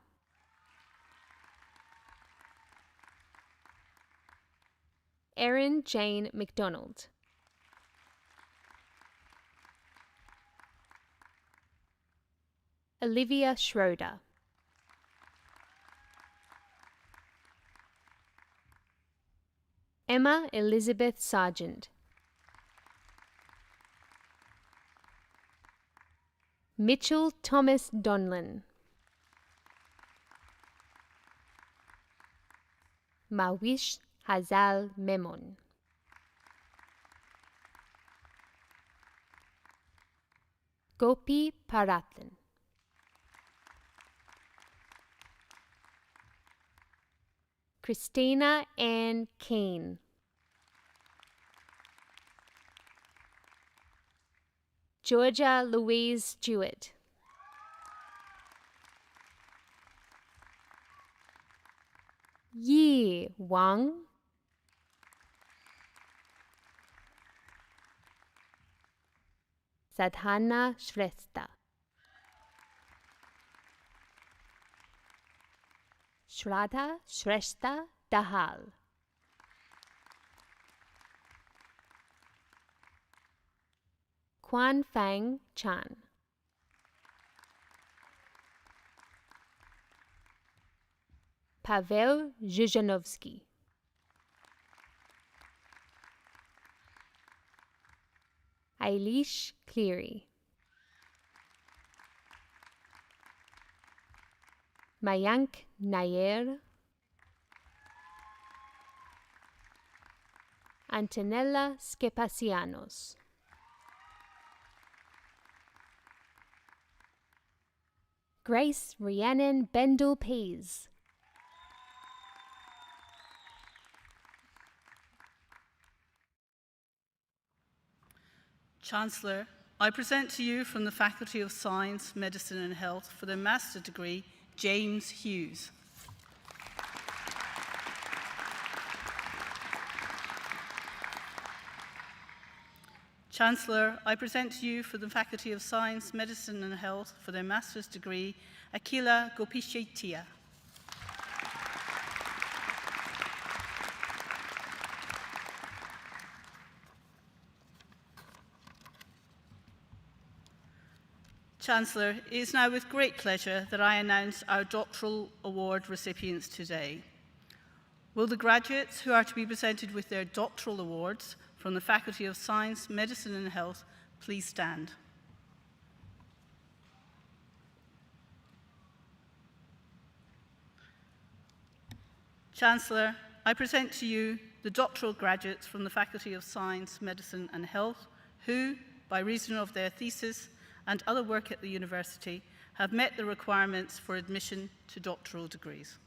Erin Jane McDonald. Olivia Schroeder. Emma Elizabeth Sargent. Mitchell Thomas Donlan. Mawish Hazal Memon. Gopi Parathan. Christina Ann Kane. Georgia Louise Stewart. Yi Wang. Sadhana Shrestha. Shraddha Shrestha Dahal. Quan Fang Chan. Pavel Zhuzhanovsky. Eilish Cleary. Mayank Nair. Antonella Skepasianos. Grace Rhiannon Bendel Pease. Chancellor, I present to you from the Faculty of Science, Medicine and Health for their master's degree, James Hughes. Chancellor, I present to you for the Faculty of Science, Medicine and Health for their master's degree, Akila Gopishettiya. Chancellor, it is now with great pleasure that I announce our doctoral award recipients today. Will the graduates who are to be presented with their doctoral awards from the Faculty of Science, Medicine and Health please stand? Chancellor, I present to you the doctoral graduates from the Faculty of Science, Medicine and Health who, by reason of their thesis and other work at the university, have met the requirements for admission to doctoral degrees.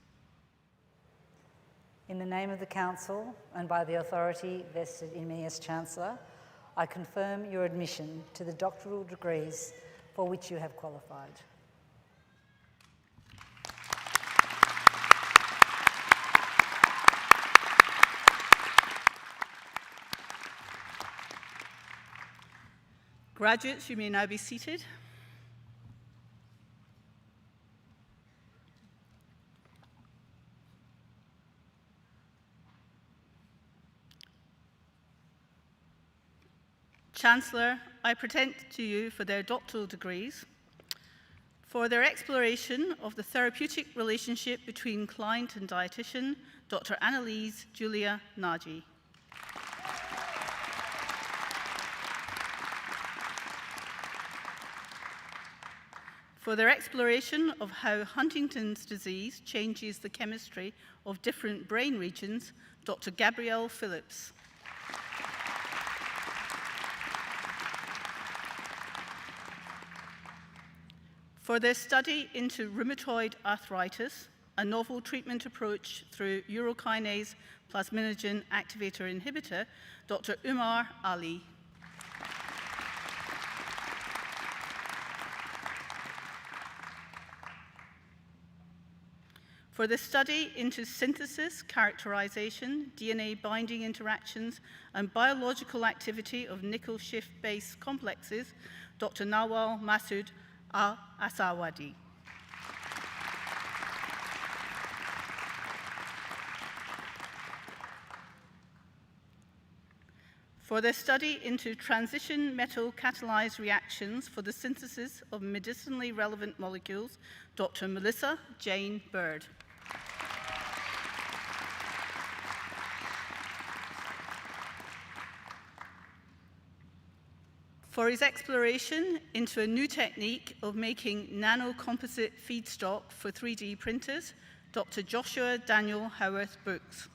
In the name of the Council and by the authority vested in me as Chancellor, I confirm your admission to the doctoral degrees for which you have qualified. Graduates, you may now be seated. Chancellor, I present to you for their doctoral degrees for their exploration of the therapeutic relationship between client and dietitian, Dr. Annalise Julia Nagy. For their exploration of how Huntington's disease changes the chemistry of different brain regions, Dr. Gabrielle Phillips. For their study into rheumatoid arthritis, a novel treatment approach through urokinase plasminogen activator inhibitor, Dr. Umar Ali. For the study into synthesis, characterization, DNA binding interactions, and biological activity of nickel shift-based complexes, Dr. Nawal Masood Asawadi. For their study into transition metal catalyzed reactions for the synthesis of medicinally relevant molecules, Dr. Melissa Jane Bird. For his exploration into a new technique of making nanocomposite feedstock for 3D printers, Dr. Joshua Daniel Howarth Brooks.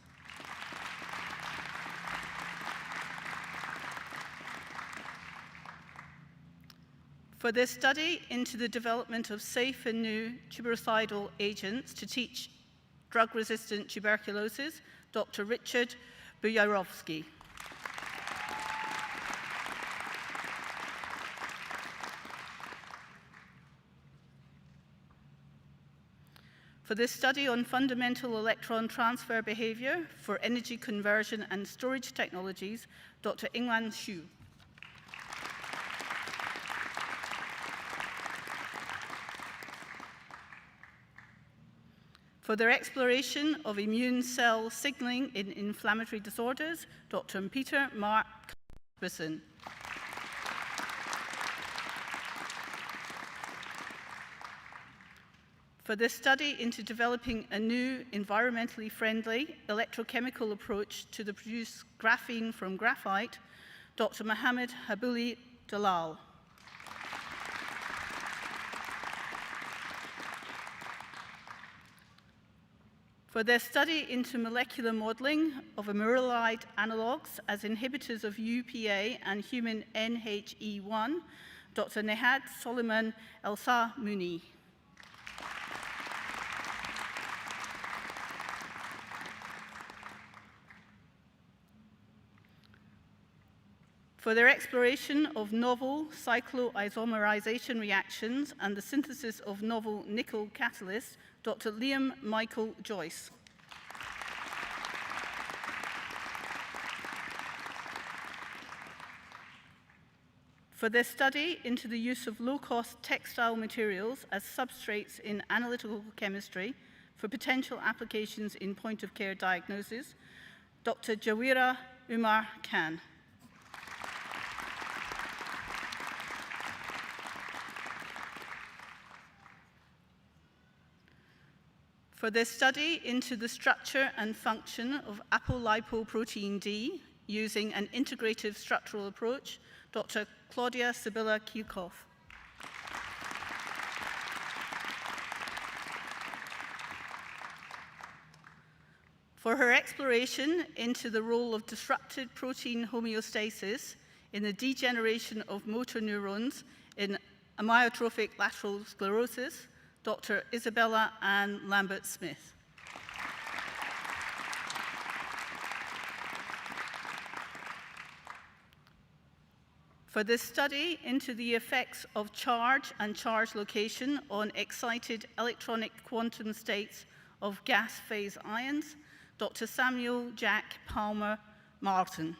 For their study into the development of safe and new tuberculosidal agents to teach drug-resistant tuberculosis, Dr. Richard Bujarowski. For this study on fundamental electron transfer behavior for energy conversion and storage technologies, Dr. Ingwan Xu. For their exploration of immune cell signaling in inflammatory disorders, Dr. Peter Mark Kasperson. For this study into developing a new environmentally friendly electrochemical approach to the produce graphene from graphite, Dr. Mohammed Habuli Dalal. For their study into molecular modeling of amyrolide analogues as inhibitors of UPA and human NHE1, Dr. Nehad Soliman El-Samuni. For their exploration of novel cycloisomerization reactions and the synthesis of novel nickel catalysts, Dr. Liam Michael Joyce. For their study into the use of low-cost textile materials as substrates in analytical chemistry for potential applications in point-of-care diagnosis, Dr. Jawira Umar Khan. For their study into the structure and function of apolipoprotein D using an integrative structural approach, Dr. Claudia Sibylla Kielkopf. For her exploration into the role of disrupted protein homeostasis in the degeneration of motor neurons in amyotrophic lateral sclerosis, Dr. Isabella Ann Lambert-Smith. For this study into the effects of charge and charge location on excited electronic quantum states of gas phase ions, Dr. Samuel Jack Palmer Martin.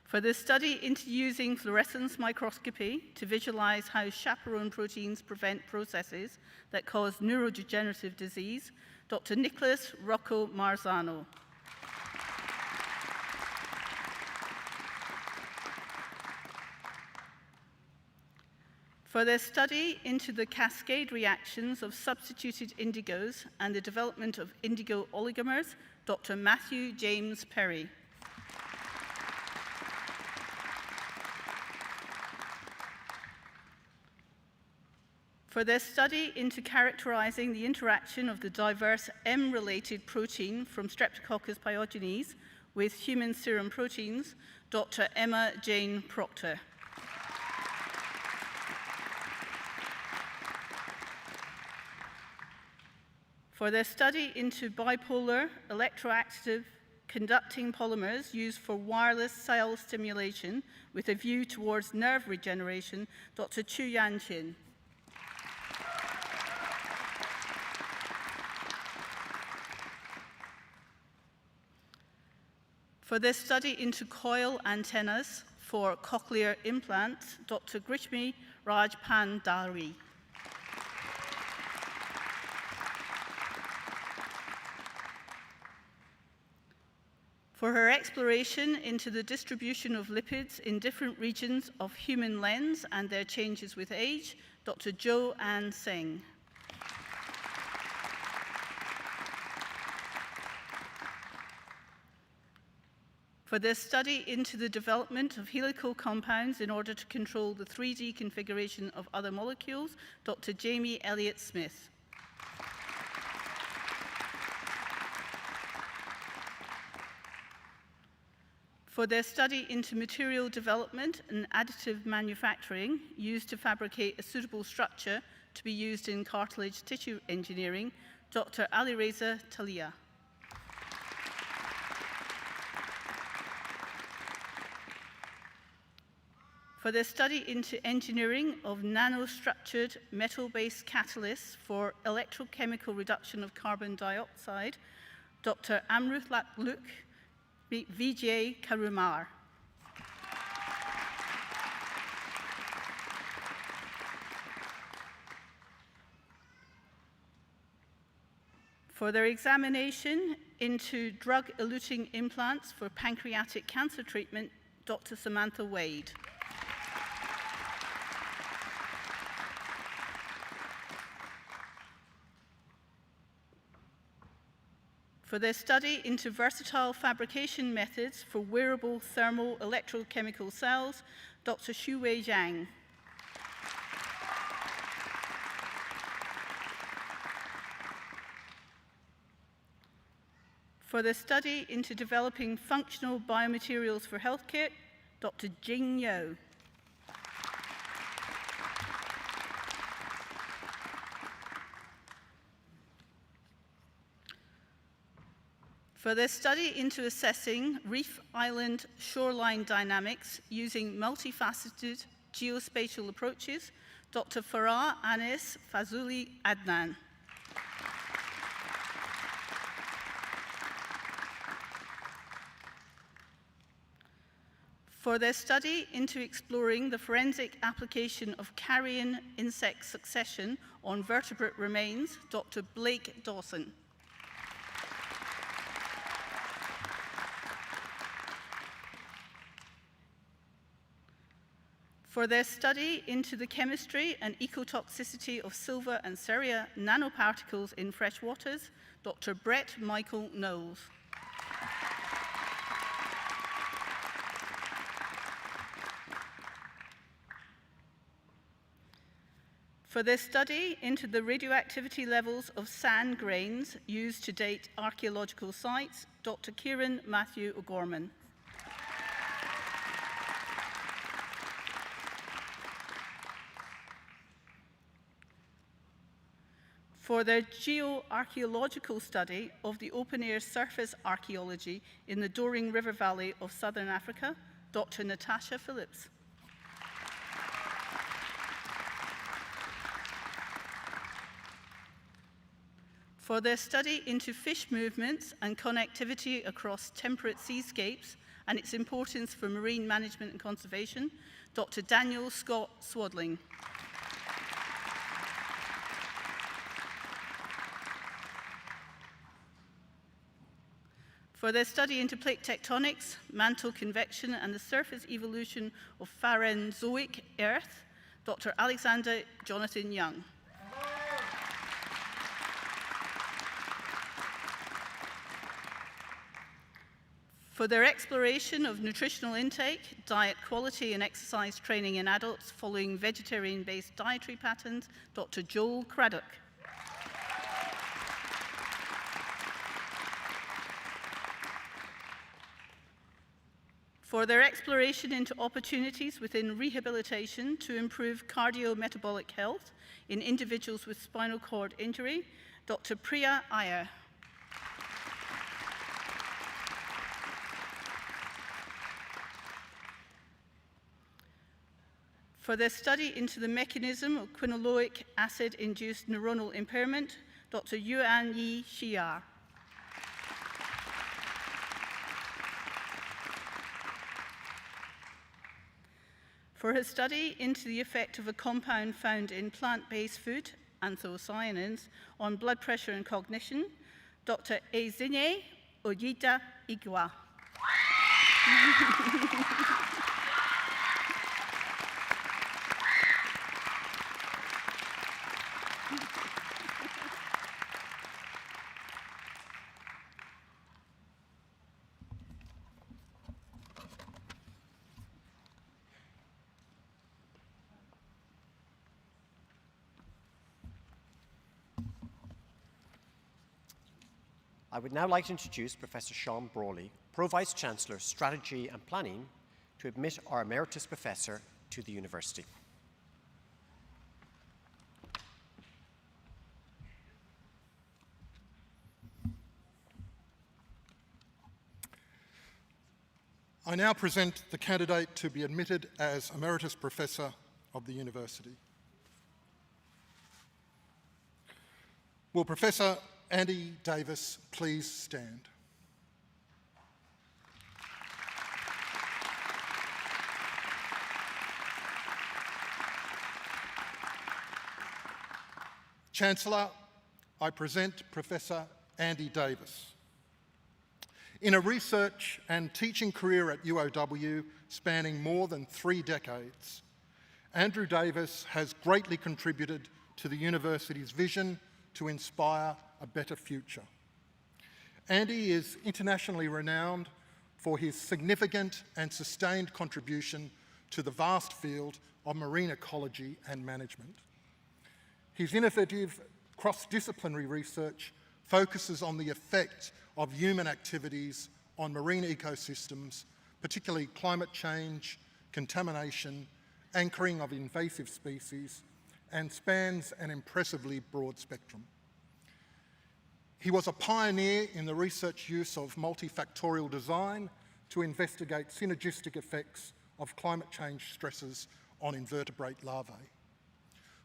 For this study into using fluorescence microscopy to visualize how chaperone proteins prevent processes that cause neurodegenerative disease, Dr. Nicholas Rocco Marzano. For their study into the cascade reactions of substituted indigos and the development of indigo oligomers, Dr. Matthew James Perry. For their study into characterizing the interaction of the diverse M-related protein from Streptococcus pyogenes with human serum proteins, Dr. Emma Jane Proctor. For their study into bipolar electroactive conducting polymers used for wireless cell stimulation with a view towards nerve regeneration, Dr. Chu Yan Chin. For their study into coil antennas for cochlear implants, Dr. Grishmi Raj Pandari. For her exploration into the distribution of lipids in different regions of human lens and their changes with age, Dr. Jo Ann Singh. For their study into the development of helical compounds in order to control the 3D configuration of other molecules, Dr. Jamie Elliott-Smith. For their study into material development and additive manufacturing used to fabricate a suitable structure to be used in cartilage tissue engineering, Dr. Alireza Talia. For their study into engineering of nanostructured metal-based catalysts for electrochemical reduction of carbon dioxide, Dr. Amruth Luk, Vijay Karumar. For their examination into drug-eluting implants for pancreatic cancer treatment, Dr. Samantha Wade. For their study into versatile fabrication methods for wearable thermal electrochemical cells, Dr. Xuwei Zhang. For their study into developing functional biomaterials for healthcare, Dr. Jing Yeo. For their study into assessing reef island shoreline dynamics using multifaceted geospatial approaches, Dr. Farah Anis Fazuli Adnan. For their study into exploring the forensic application of carrion insect succession on vertebrate remains, Dr. Blake Dawson. For their study into the chemistry and ecotoxicity of silver and ceria nanoparticles in fresh waters, Dr. Brett Michael Knowles. For their study into the radioactivity levels of sand grains used to date archaeological sites, Dr. Kieran Matthew O'Gorman. For their geoarchaeological study of the open-air surface archaeology in the Doring River Valley of Southern Africa, Dr. Natasha Phillips. For their study into fish movements and connectivity across temperate seascapes and its importance for marine management and conservation, Dr. Daniel Scott Swadling. For their study into plate tectonics, mantle convection, and the surface evolution of Phanerozoic Earth, Dr. Alexander Jonathan Young. For their exploration of nutritional intake, diet quality, and exercise training in adults following vegetarian-based dietary patterns, Dr. Joel Craddock. For their exploration into opportunities within rehabilitation to improve cardiometabolic health in individuals with spinal cord injury, Dr. Priya Iyer. For their study into the mechanism of quinoleic acid-induced neuronal impairment, Dr. Yuan Yi Xia. For her study into the effect of a compound found in plant-based food, anthocyanins, on blood pressure and cognition, Dr. Ezinye Oyita Igwa. I would now like to introduce Professor Sean Brawley, Pro-Vice Chancellor, Strategy and Planning, to admit our Emeritus Professor to the University. I now present the candidate to be admitted as Emeritus Professor of the University. Will Professor Andy Davis please stand? Chancellor, I present Professor Andy Davis. In a research and teaching career at UOW spanning more than 3 decades, Andrew Davis has greatly contributed to the university's vision to inspire a better future. Andy is internationally renowned for his significant and sustained contribution to the vast field of marine ecology and management. His innovative cross-disciplinary research focuses on the effect of human activities on marine ecosystems, particularly climate change, contamination, anchoring of invasive species, and spans an impressively broad spectrum. He was a pioneer in the research use of multifactorial design to investigate synergistic effects of climate change stresses on invertebrate larvae.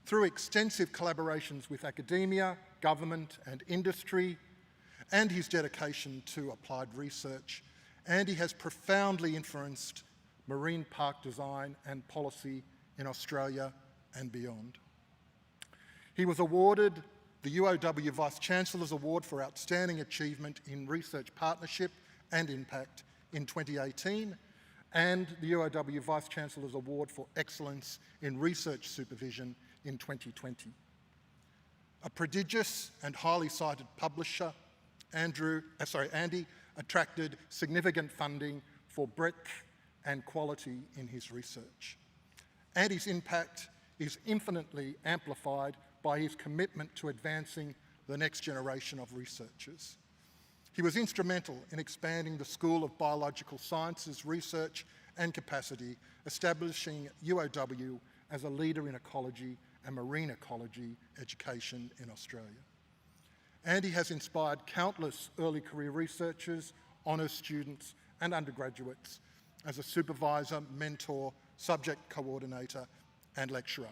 Through extensive collaborations with academia, government, and industry, and his dedication to applied research, Andy has profoundly influenced marine park design and policy in Australia and beyond. He was awarded the UOW Vice-Chancellor's Award for Outstanding Achievement in Research Partnership and Impact in 2018, and the UOW Vice-Chancellor's Award for Excellence in Research Supervision in 2020. A prodigious and highly cited publisher, Andy attracted significant funding for breadth and quality in his research. Andy's impact is infinitely amplified by his commitment to advancing the next generation of researchers. He was instrumental in expanding the School of Biological Sciences research and capacity, establishing UOW as a leader in ecology and marine ecology education in Australia. Andy has inspired countless early career researchers, honours students and undergraduates as a supervisor, mentor, subject coordinator and lecturer,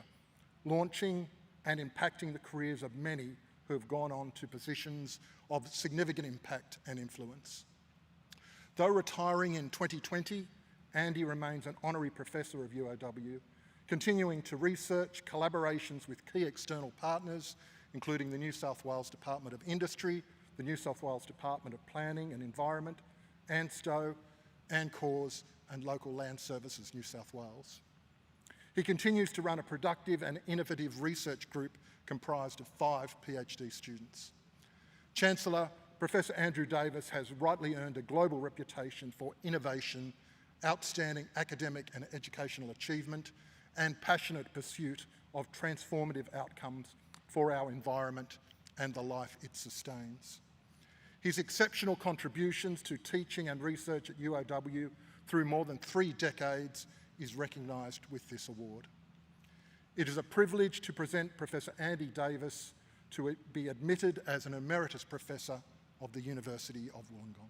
launching and impacting the careers of many who have gone on to positions of significant impact and influence. Though retiring in 2020, Andy remains an honorary professor of UOW, continuing to research collaborations with key external partners, including the New South Wales Department of Industry, the New South Wales Department of Planning and Environment, ANSTO, ANCORS, and Local Land Services New South Wales. He continues to run a productive and innovative research group comprised of 5 PhD students. Chancellor, Professor Andrew Davis has rightly earned a global reputation for innovation, outstanding academic and educational achievement, and passionate pursuit of transformative outcomes for our environment and the life it sustains. His exceptional contributions to teaching and research at UOW through more than 3 decades is recognised with this award. It is a privilege to present Professor Andy Davis to be admitted as an Emeritus Professor of the University of Wollongong.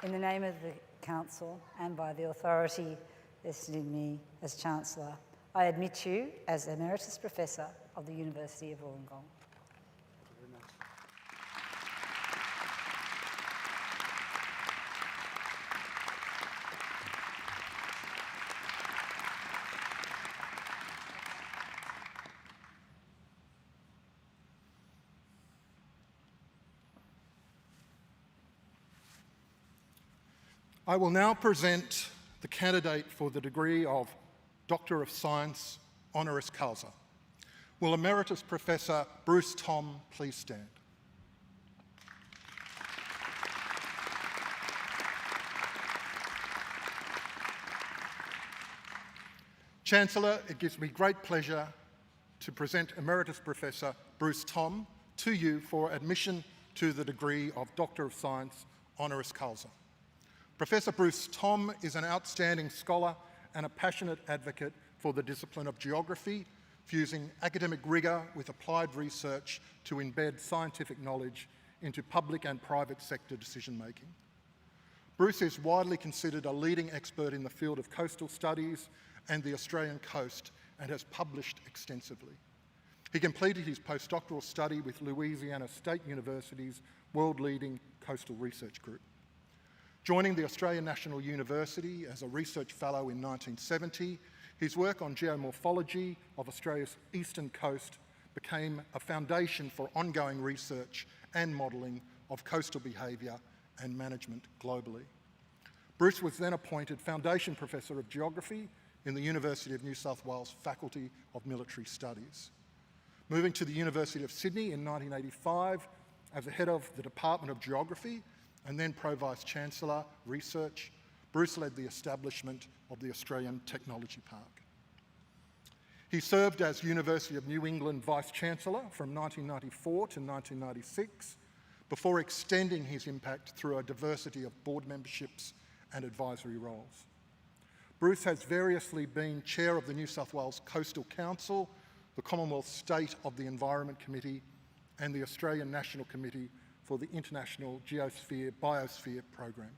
In the name of the Council and by the authority vested in me as Chancellor, I admit you as Emeritus Professor of the University of Wollongong. I will now present the candidate for the degree of Doctor of Science honoris causa. Will Emeritus Professor Bruce Thom please stand? Chancellor, it gives me great pleasure to present Emeritus Professor Bruce Thom to you for admission to the degree of Doctor of Science honoris causa. Professor Bruce Thom is an outstanding scholar and a passionate advocate for the discipline of geography, fusing academic rigour with applied research to embed scientific knowledge into public and private sector decision-making. Bruce is widely considered a leading expert in the field of coastal studies and the Australian coast and has published extensively. He completed his postdoctoral study with Louisiana State University's world-leading coastal research group. Joining the Australian National University as a research fellow in 1970, his work on geomorphology of Australia's eastern coast became a foundation for ongoing research and modelling of coastal behaviour and management globally. Bruce was then appointed Foundation Professor of Geography in the University of New South Wales Faculty of Military Studies. Moving to the University of Sydney in 1985 as the head of the Department of Geography and then Pro-Vice Chancellor Research, Bruce led the establishment of the Australian Technology Park. He served as University of New England Vice Chancellor from 1994 to 1996, before extending his impact through a diversity of board memberships and advisory roles. Bruce has variously been Chair of the New South Wales Coastal Council, the Commonwealth State of the Environment Committee, and the Australian National Committee for the International Biosphere Program.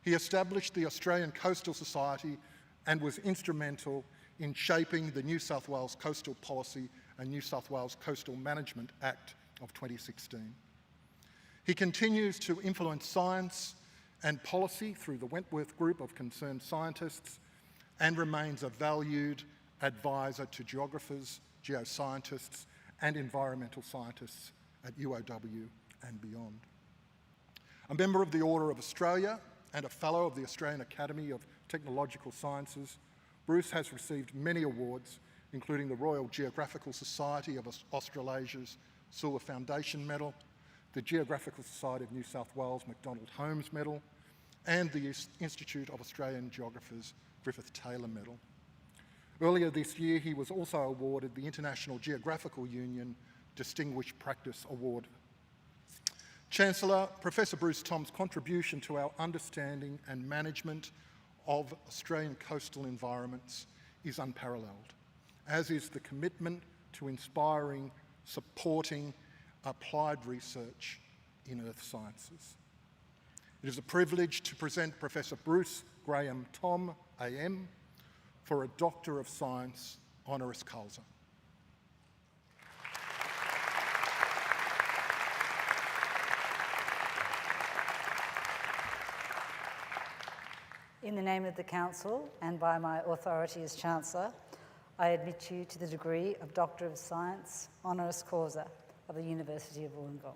He established the Australian Coastal Society and was instrumental in shaping the New South Wales Coastal Policy and New South Wales Coastal Management Act of 2016. He continues to influence science and policy through the Wentworth Group of Concerned Scientists and remains a valued advisor to geographers, geoscientists and environmental scientists at UOW and beyond. A member of the Order of Australia and a Fellow of the Australian Academy of Technological Sciences, Bruce has received many awards, including the Royal Geographical Society of Australasia's Sewell Foundation Medal, the Geographical Society of New South Wales MacDonald Holmes Medal, and the Institute of Australian Geographers Griffith Taylor Medal. Earlier this year, he was also awarded the International Geographical Union Distinguished Practice Award. Chancellor, Professor Bruce Thom's contribution to our understanding and management of Australian coastal environments is unparalleled, as is the commitment to inspiring, supporting applied research in earth sciences. It is a privilege to present Professor Bruce Graham Thom, AM, for a Doctor of Science honoris causa. In the name of the Council and by my authority as Chancellor, I admit you to the degree of Doctor of Science honoris causa of the University of Wollongong.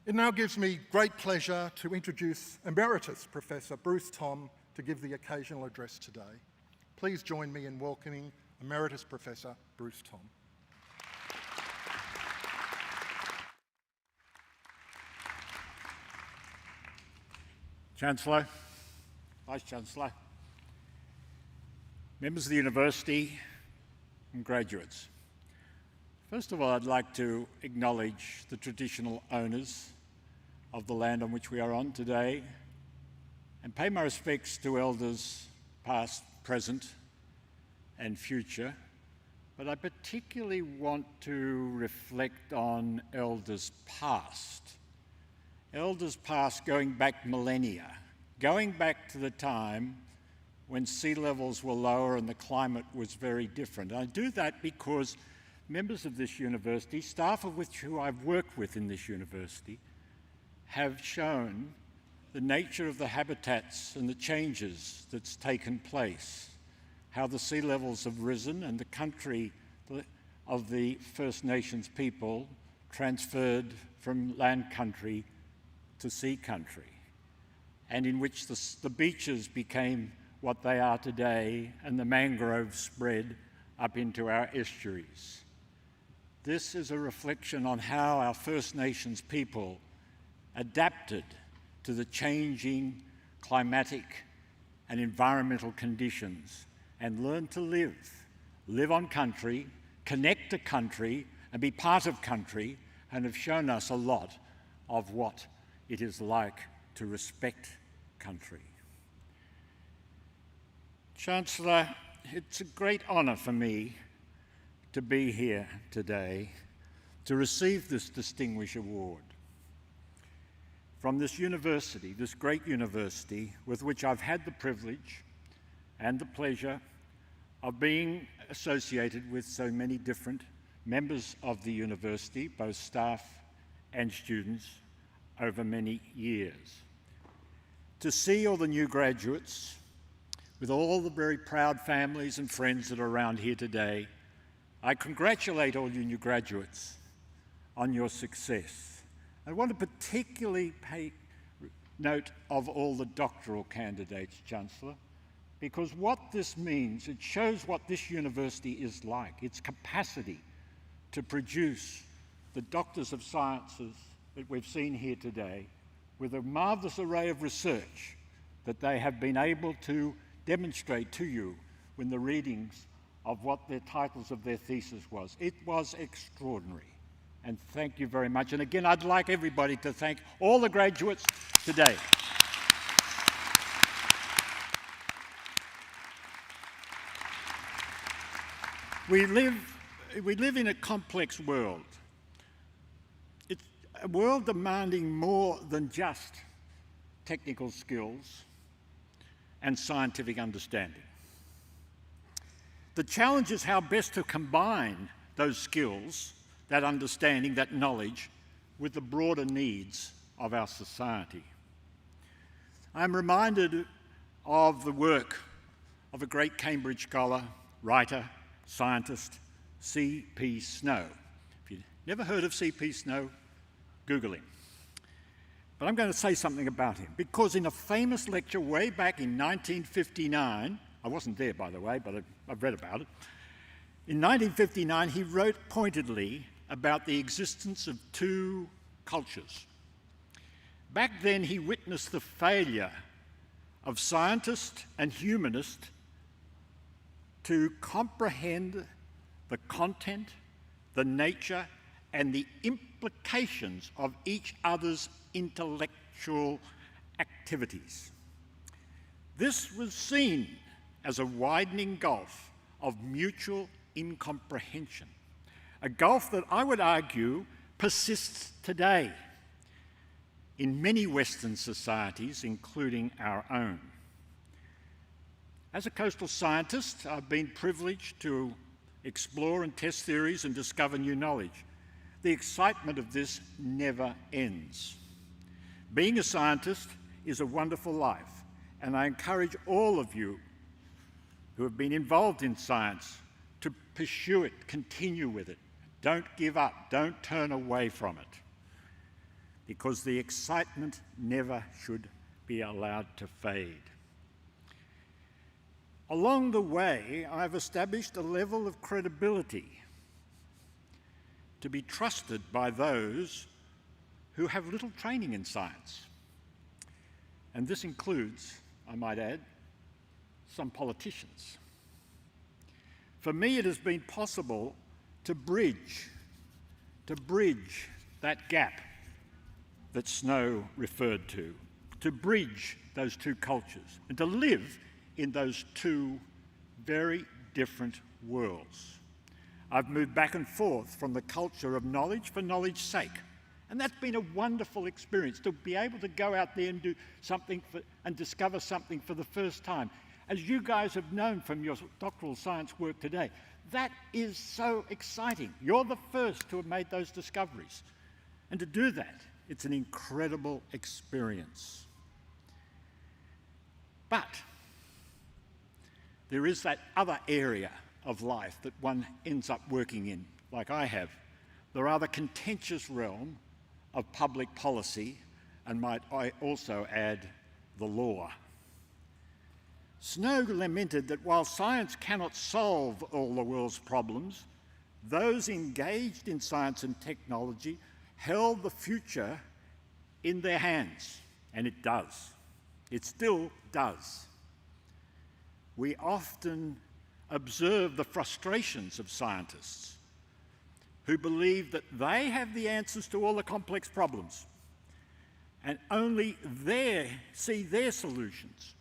It now gives me great pleasure to introduce Emeritus Professor Bruce Thom to give the occasional address today. Please join me in welcoming Emeritus Professor Bruce Thom. Chancellor, Vice-Chancellor, members of the University and graduates. First of all, I'd like to acknowledge the traditional owners of the land on which we are on today and pay my respects to elders past, present and future, but I particularly want to reflect on elders past. Elders past going back millennia, going back to the time when sea levels were lower and the climate was very different. And I do that because members of this university, staff of which who I've worked with in this university, have shown the nature of the habitats and the changes that's taken place, how the sea levels have risen and the country of the First Nations people transferred from land country to sea country, and in which the beaches became what they are today and the mangroves spread up into our estuaries. This is a reflection on how our First Nations people adapted to the changing climatic and environmental conditions and learned to live on country, connect to country, and be part of country, and have shown us a lot of what it is like to respect country. Chancellor, it's a great honour for me to be here today to receive this distinguished award from this university, this great university with which I've had the privilege and the pleasure of being associated with so many different members of the university, both staff and students, over many years. To see all the new graduates, with all the very proud families and friends that are around here today, I congratulate all you new graduates on your success. I want to particularly pay note of all the doctoral candidates, Chancellor, because what this means, it shows what this university is like, its capacity to produce the doctors of sciences that we've seen here today with a marvellous array of research that they have been able to demonstrate to you in the readings of what their titles of their thesis was. It was extraordinary. And thank you very much. And again, I'd like everybody to thank all the graduates today. We live in a complex world. It's a world demanding more than just technical skills and scientific understanding. The challenge is how best to combine those skills, that understanding, that knowledge, with the broader needs of our society. I'm reminded of the work of a great Cambridge scholar, writer, scientist, C.P. Snow. If you've never heard of C.P. Snow, Google him. But I'm going to say something about him, because in a famous lecture way back in 1959, I wasn't there, by the way, but I've read about it. In 1959, he wrote pointedly about the existence of two cultures. Back then, he witnessed the failure of scientists and humanists to comprehend the content, the nature, and the implications of each other's intellectual activities. This was seen as a widening gulf of mutual incomprehension, a gulf that I would argue persists today in many Western societies, including our own. As a coastal scientist, I've been privileged to explore and test theories and discover new knowledge. The excitement of this never ends. Being a scientist is a wonderful life, and I encourage all of you who have been involved in science to pursue it, continue with it. Don't give up, don't turn away from it, because the excitement never should be allowed to fade. Along the way, I've established a level of credibility to be trusted by those who have little training in science. And this includes, I might add, some politicians. For me, it has been possible to bridge that gap that Snow referred to bridge those two cultures, and to live in those two very different worlds. I've moved back and forth from the culture of knowledge for knowledge's sake. And that's been a wonderful experience, to be able to go out there and do something and discover something for the first time. As you guys have known from your doctoral science work today, that is so exciting. You're the first to have made those discoveries. And to do that, it's an incredible experience. But there is that other area of life that one ends up working in, like I have, the rather contentious realm of public policy, and might I also add, the law. Snow lamented that while science cannot solve all the world's problems, those engaged in science and technology held the future in their hands, and it does. It still does. We often observe the frustrations of scientists who believe that they have the answers to all the complex problems and only see their solutions.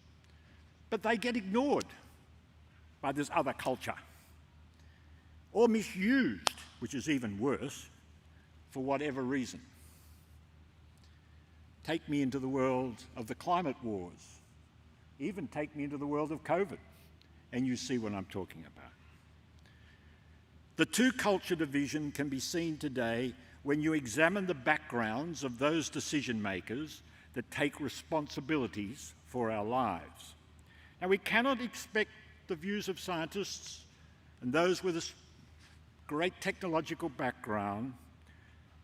But they get ignored by this other culture, or misused, which is even worse, for whatever reason. Take me into the world of the climate wars, even take me into the world of COVID, and you see what I'm talking about. The two-culture division can be seen today when you examine the backgrounds of those decision makers that take responsibilities for our lives. Now, we cannot expect the views of scientists and those with a great technological background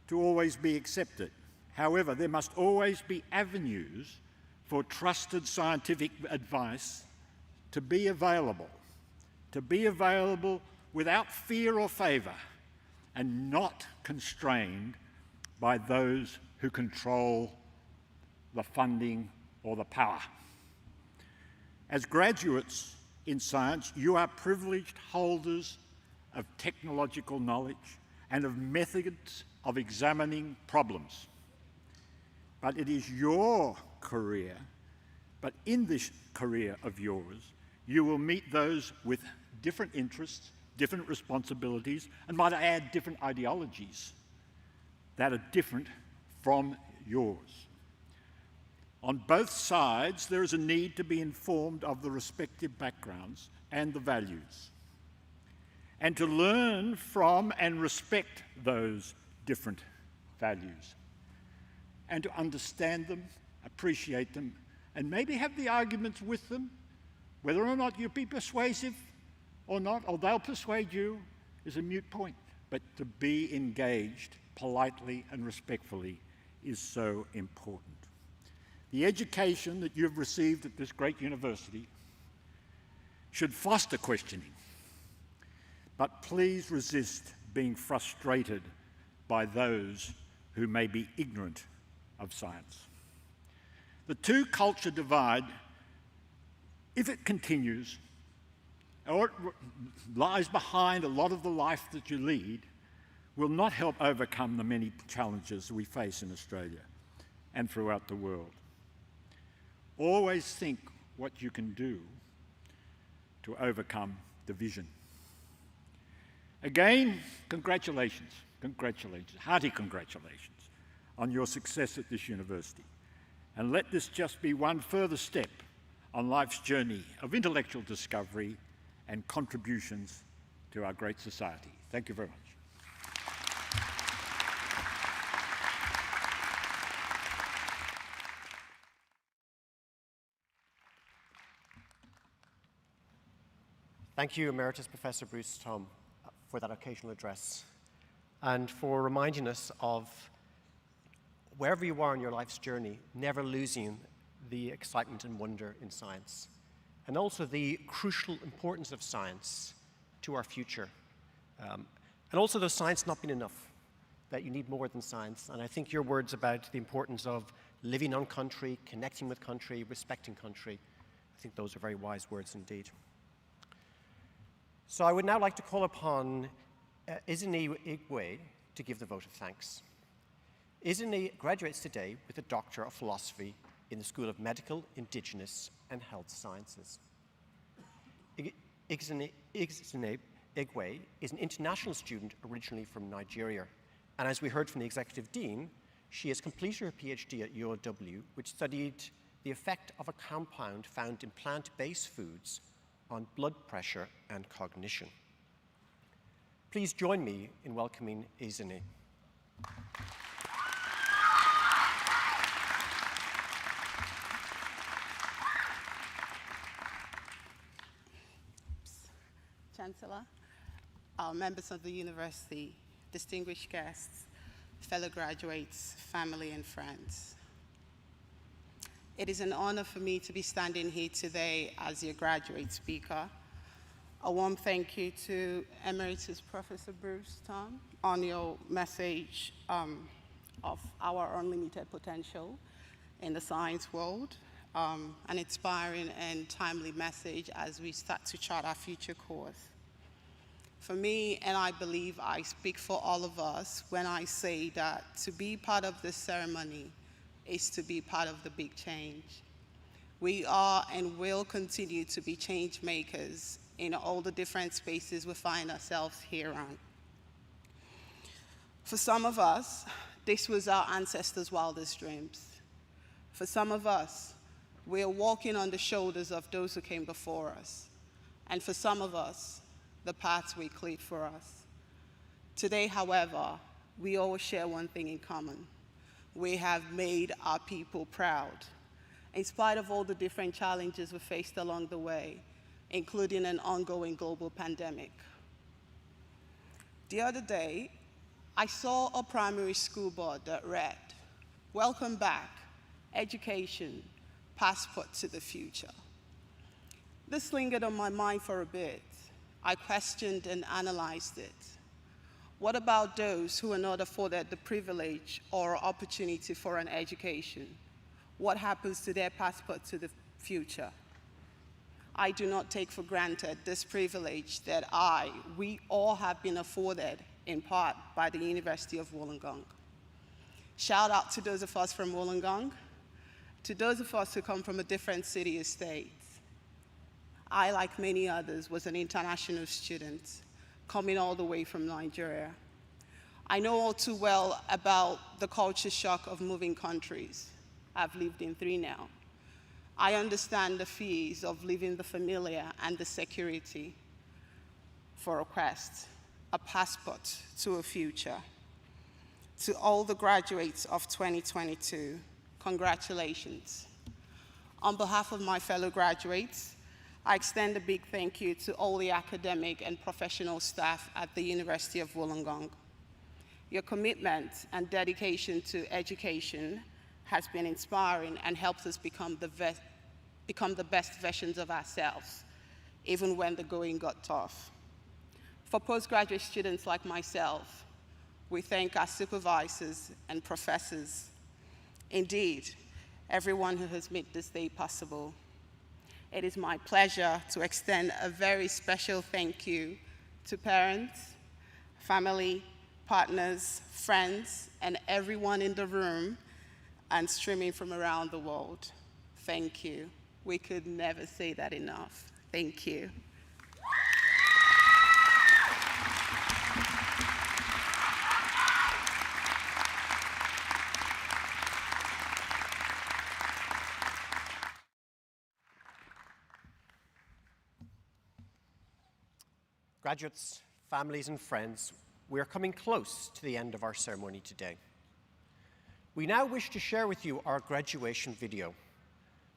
to always be accepted. However, there must always be avenues for trusted scientific advice to be available without fear or favour, and not constrained by those who control the funding or the power. As graduates in science, you are privileged holders of technological knowledge and of methods of examining problems. But it is your career, but in this career of yours, you will meet those with different interests, different responsibilities, and might I add, different ideologies that are different from yours. On both sides, there is a need to be informed of the respective backgrounds and the values, and to learn from and respect those different values, and to understand them, appreciate them, and maybe have the arguments with them. Whether or not you be persuasive or not, or they'll persuade you, is a moot point. But to be engaged politely and respectfully is so important. The education that you've received at this great university should foster questioning, but please resist being frustrated by those who may be ignorant of science. The two-culture divide, if it continues, or it lies behind a lot of the life that you lead, will not help overcome the many challenges we face in Australia and throughout the world. Always think what you can do to overcome division. Again, congratulations, hearty congratulations on your success at this university. And let this just be one further step on life's journey of intellectual discovery and contributions to our great society. Thank you very much. Thank you, Emeritus Professor Bruce Thom, for that occasional address and for reminding us of wherever you are on your life's journey, never losing the excitement and wonder in science, and also the crucial importance of science to our future. And also the science not being enough, that you need more than science. And I think your words about the importance of living on country, connecting with country, respecting country, I think those are very wise words indeed. So I would now like to call upon Izini Igwe to give the vote of thanks. Izini graduates today with a Doctor of Philosophy in the School of Medical, Indigenous and Health Sciences. Izini Igwe is an international student originally from Nigeria, and as we heard from the Executive Dean, she has completed her PhD at UOW, which studied the effect of a compound found in plant-based foods on blood pressure and cognition. Please join me in welcoming Izini. Chancellor, members of the university, distinguished guests, fellow graduates, family, and friends. It is an honor for me to be standing here today as your graduate speaker. A warm thank you to Emeritus Professor Bruce Tom on your message of our unlimited potential in the science world, an inspiring and timely message as we start to chart our future course. For me, and I believe I speak for all of us when I say that to be part of this ceremony is to be part of the big change. We are and will continue to be change makers in all the different spaces we find ourselves here on. For some of us, this was our ancestors' wildest dreams. For some of us, we are walking on the shoulders of those who came before us. And for some of us, the paths we cleared for us. Today, however, we all share one thing in common. We have made our people proud, in spite of all the different challenges we faced along the way, including an ongoing global pandemic. The other day, I saw a primary school board that read, "Welcome back, education, passport to the future." This lingered on my mind for a bit. I questioned and analyzed it. What about those who are not afforded the privilege or opportunity for an education? What happens to their passport to the future? I do not take for granted this privilege that we all have been afforded in part by the University of Wollongong. Shout out to those of us from Wollongong, to those of us who come from a different city or state. I, like many others, was an international student coming all the way from Nigeria. I know all too well about the culture shock of moving countries. I've lived in 3 now. I understand the fears of leaving the familiar and the security for a quest, a passport to a future. To all the graduates of 2022, congratulations. On behalf of my fellow graduates, I extend a big thank you to all the academic and professional staff at the University of Wollongong. Your commitment and dedication to education has been inspiring and helps us become the best versions of ourselves, even when the going got tough. For postgraduate students like myself, we thank our supervisors and professors. Indeed, everyone who has made this day possible. It is my pleasure to extend a very special thank you to parents, family, partners, friends, and everyone in the room and streaming from around the world. Thank you. We could never say that enough. Thank you. Graduates, families, and friends, we are coming close to the end of our ceremony today. We now wish to share with you our graduation video.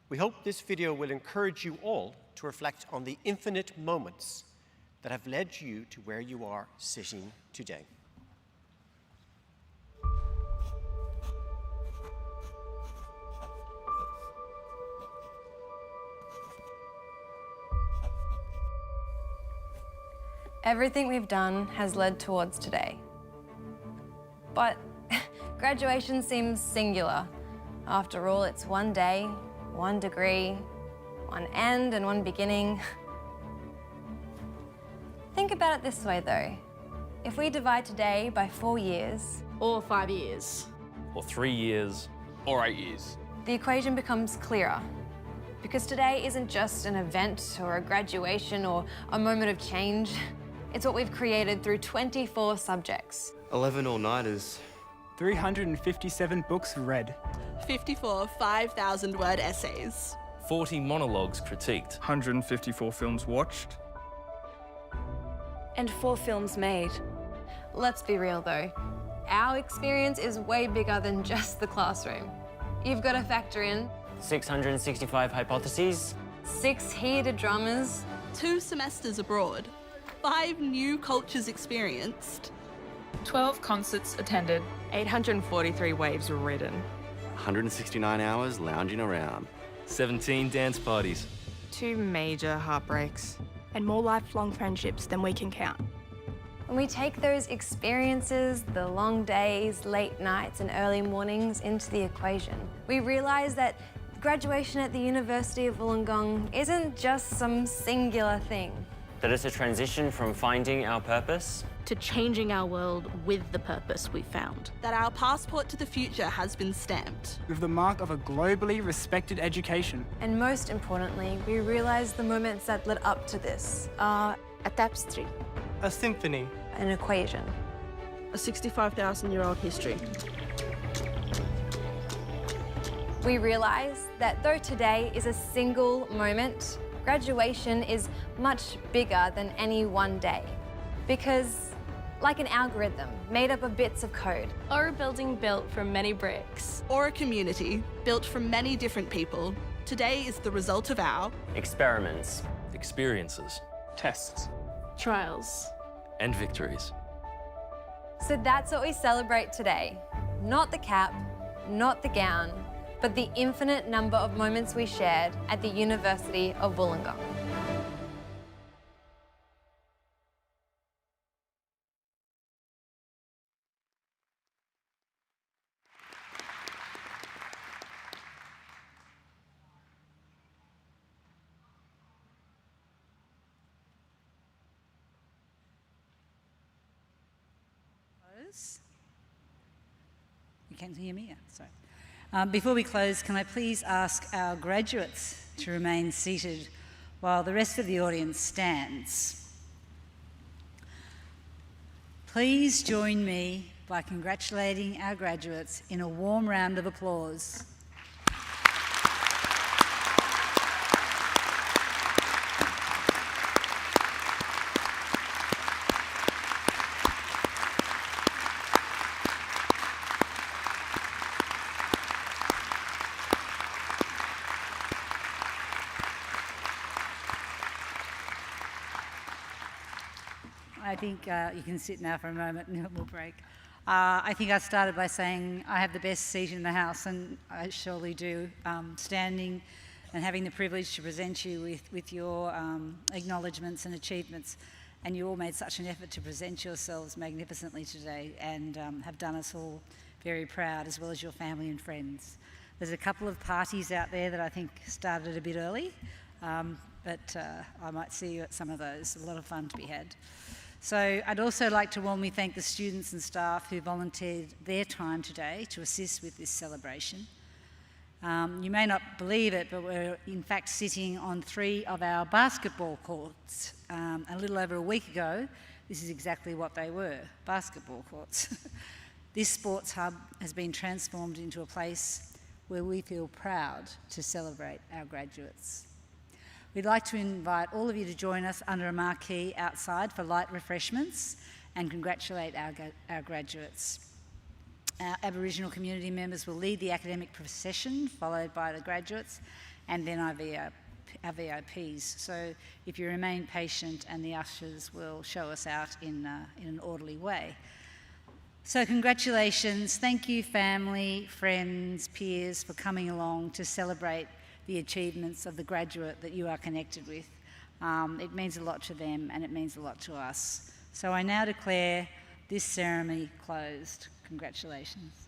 We hope this video will encourage you all to reflect on the infinite moments that have led you to where you are sitting today. Everything we've done has led towards today. But graduation seems singular. After all, it's one day, one degree, one end and one beginning. Think about it this way though. If we divide today by 4 years, or 5 years, or 3 years, or 8 years, the equation becomes clearer. Because today isn't just an event or a graduation or a moment of change. It's what we've created through 24 subjects. 11 all-nighters. 357 books read. 54 5,000-word essays. 40 monologues critiqued. 154 films watched. And 4 films made. Let's be real though. Our experience is way bigger than just the classroom. You've got to factor in 665 hypotheses. 6 heated dramas. 2 semesters abroad. 5 new cultures experienced. 12 concerts attended. 843 waves were ridden. 169 hours lounging around. 17 dance parties. 2 major heartbreaks. And more lifelong friendships than we can count. When we take those experiences, the long days, late nights and early mornings into the equation, we realise that graduation at the University of Wollongong isn't just some singular thing. That it's a transition from finding our purpose to changing our world with the purpose we found. That our passport to the future has been stamped. With the mark of a globally respected education. And most importantly, we realise the moments that led up to this are a tapestry, a symphony, an equation, a 65,000-year-old history. We realise that though today is a single moment, graduation is much bigger than any one day. Because, like an algorithm made up of bits of code, Or a building built from many bricks. Or a community built from many different people, today is the result of our experiments, experiences, tests, Trials. and victories. So that's what we celebrate today. Not the cap, not the gown, but the infinite number of moments we shared at the University of Wollongong. You can hear me? Yeah, sorry. Before we close, can I please ask our graduates to remain seated while the rest of the audience stands? Please join me by congratulating our graduates in a warm round of applause. I think you can sit now for a moment and we'll break. I think I started by saying I have the best seat in the house, and I surely do. Standing and having the privilege to present you with your acknowledgements and achievements, and you all made such an effort to present yourselves magnificently today and have done us all very proud, as well as your family and friends. There's a couple of parties out there that I think started a bit early, but I might see you at some of those. A lot of fun to be had. So I'd also like to warmly thank the students and staff who volunteered their time today to assist with this celebration. You may not believe it, but we're in fact sitting on 3 of our basketball courts. A little over a week ago, this is exactly what they were, basketball courts. This sports hub has been transformed into a place where we feel proud to celebrate our graduates. We'd like to invite all of you to join us under a marquee outside for light refreshments and congratulate our graduates. Our Aboriginal community members will lead the academic procession, followed by the graduates, and then our VIPs. So if you remain patient, and the ushers will show us out in an orderly way. So congratulations. Thank you, family, friends, peers, for coming along to celebrate the achievements of the graduate that you are connected with. It means a lot to them, and it means a lot to us. So I now declare this ceremony closed. Congratulations.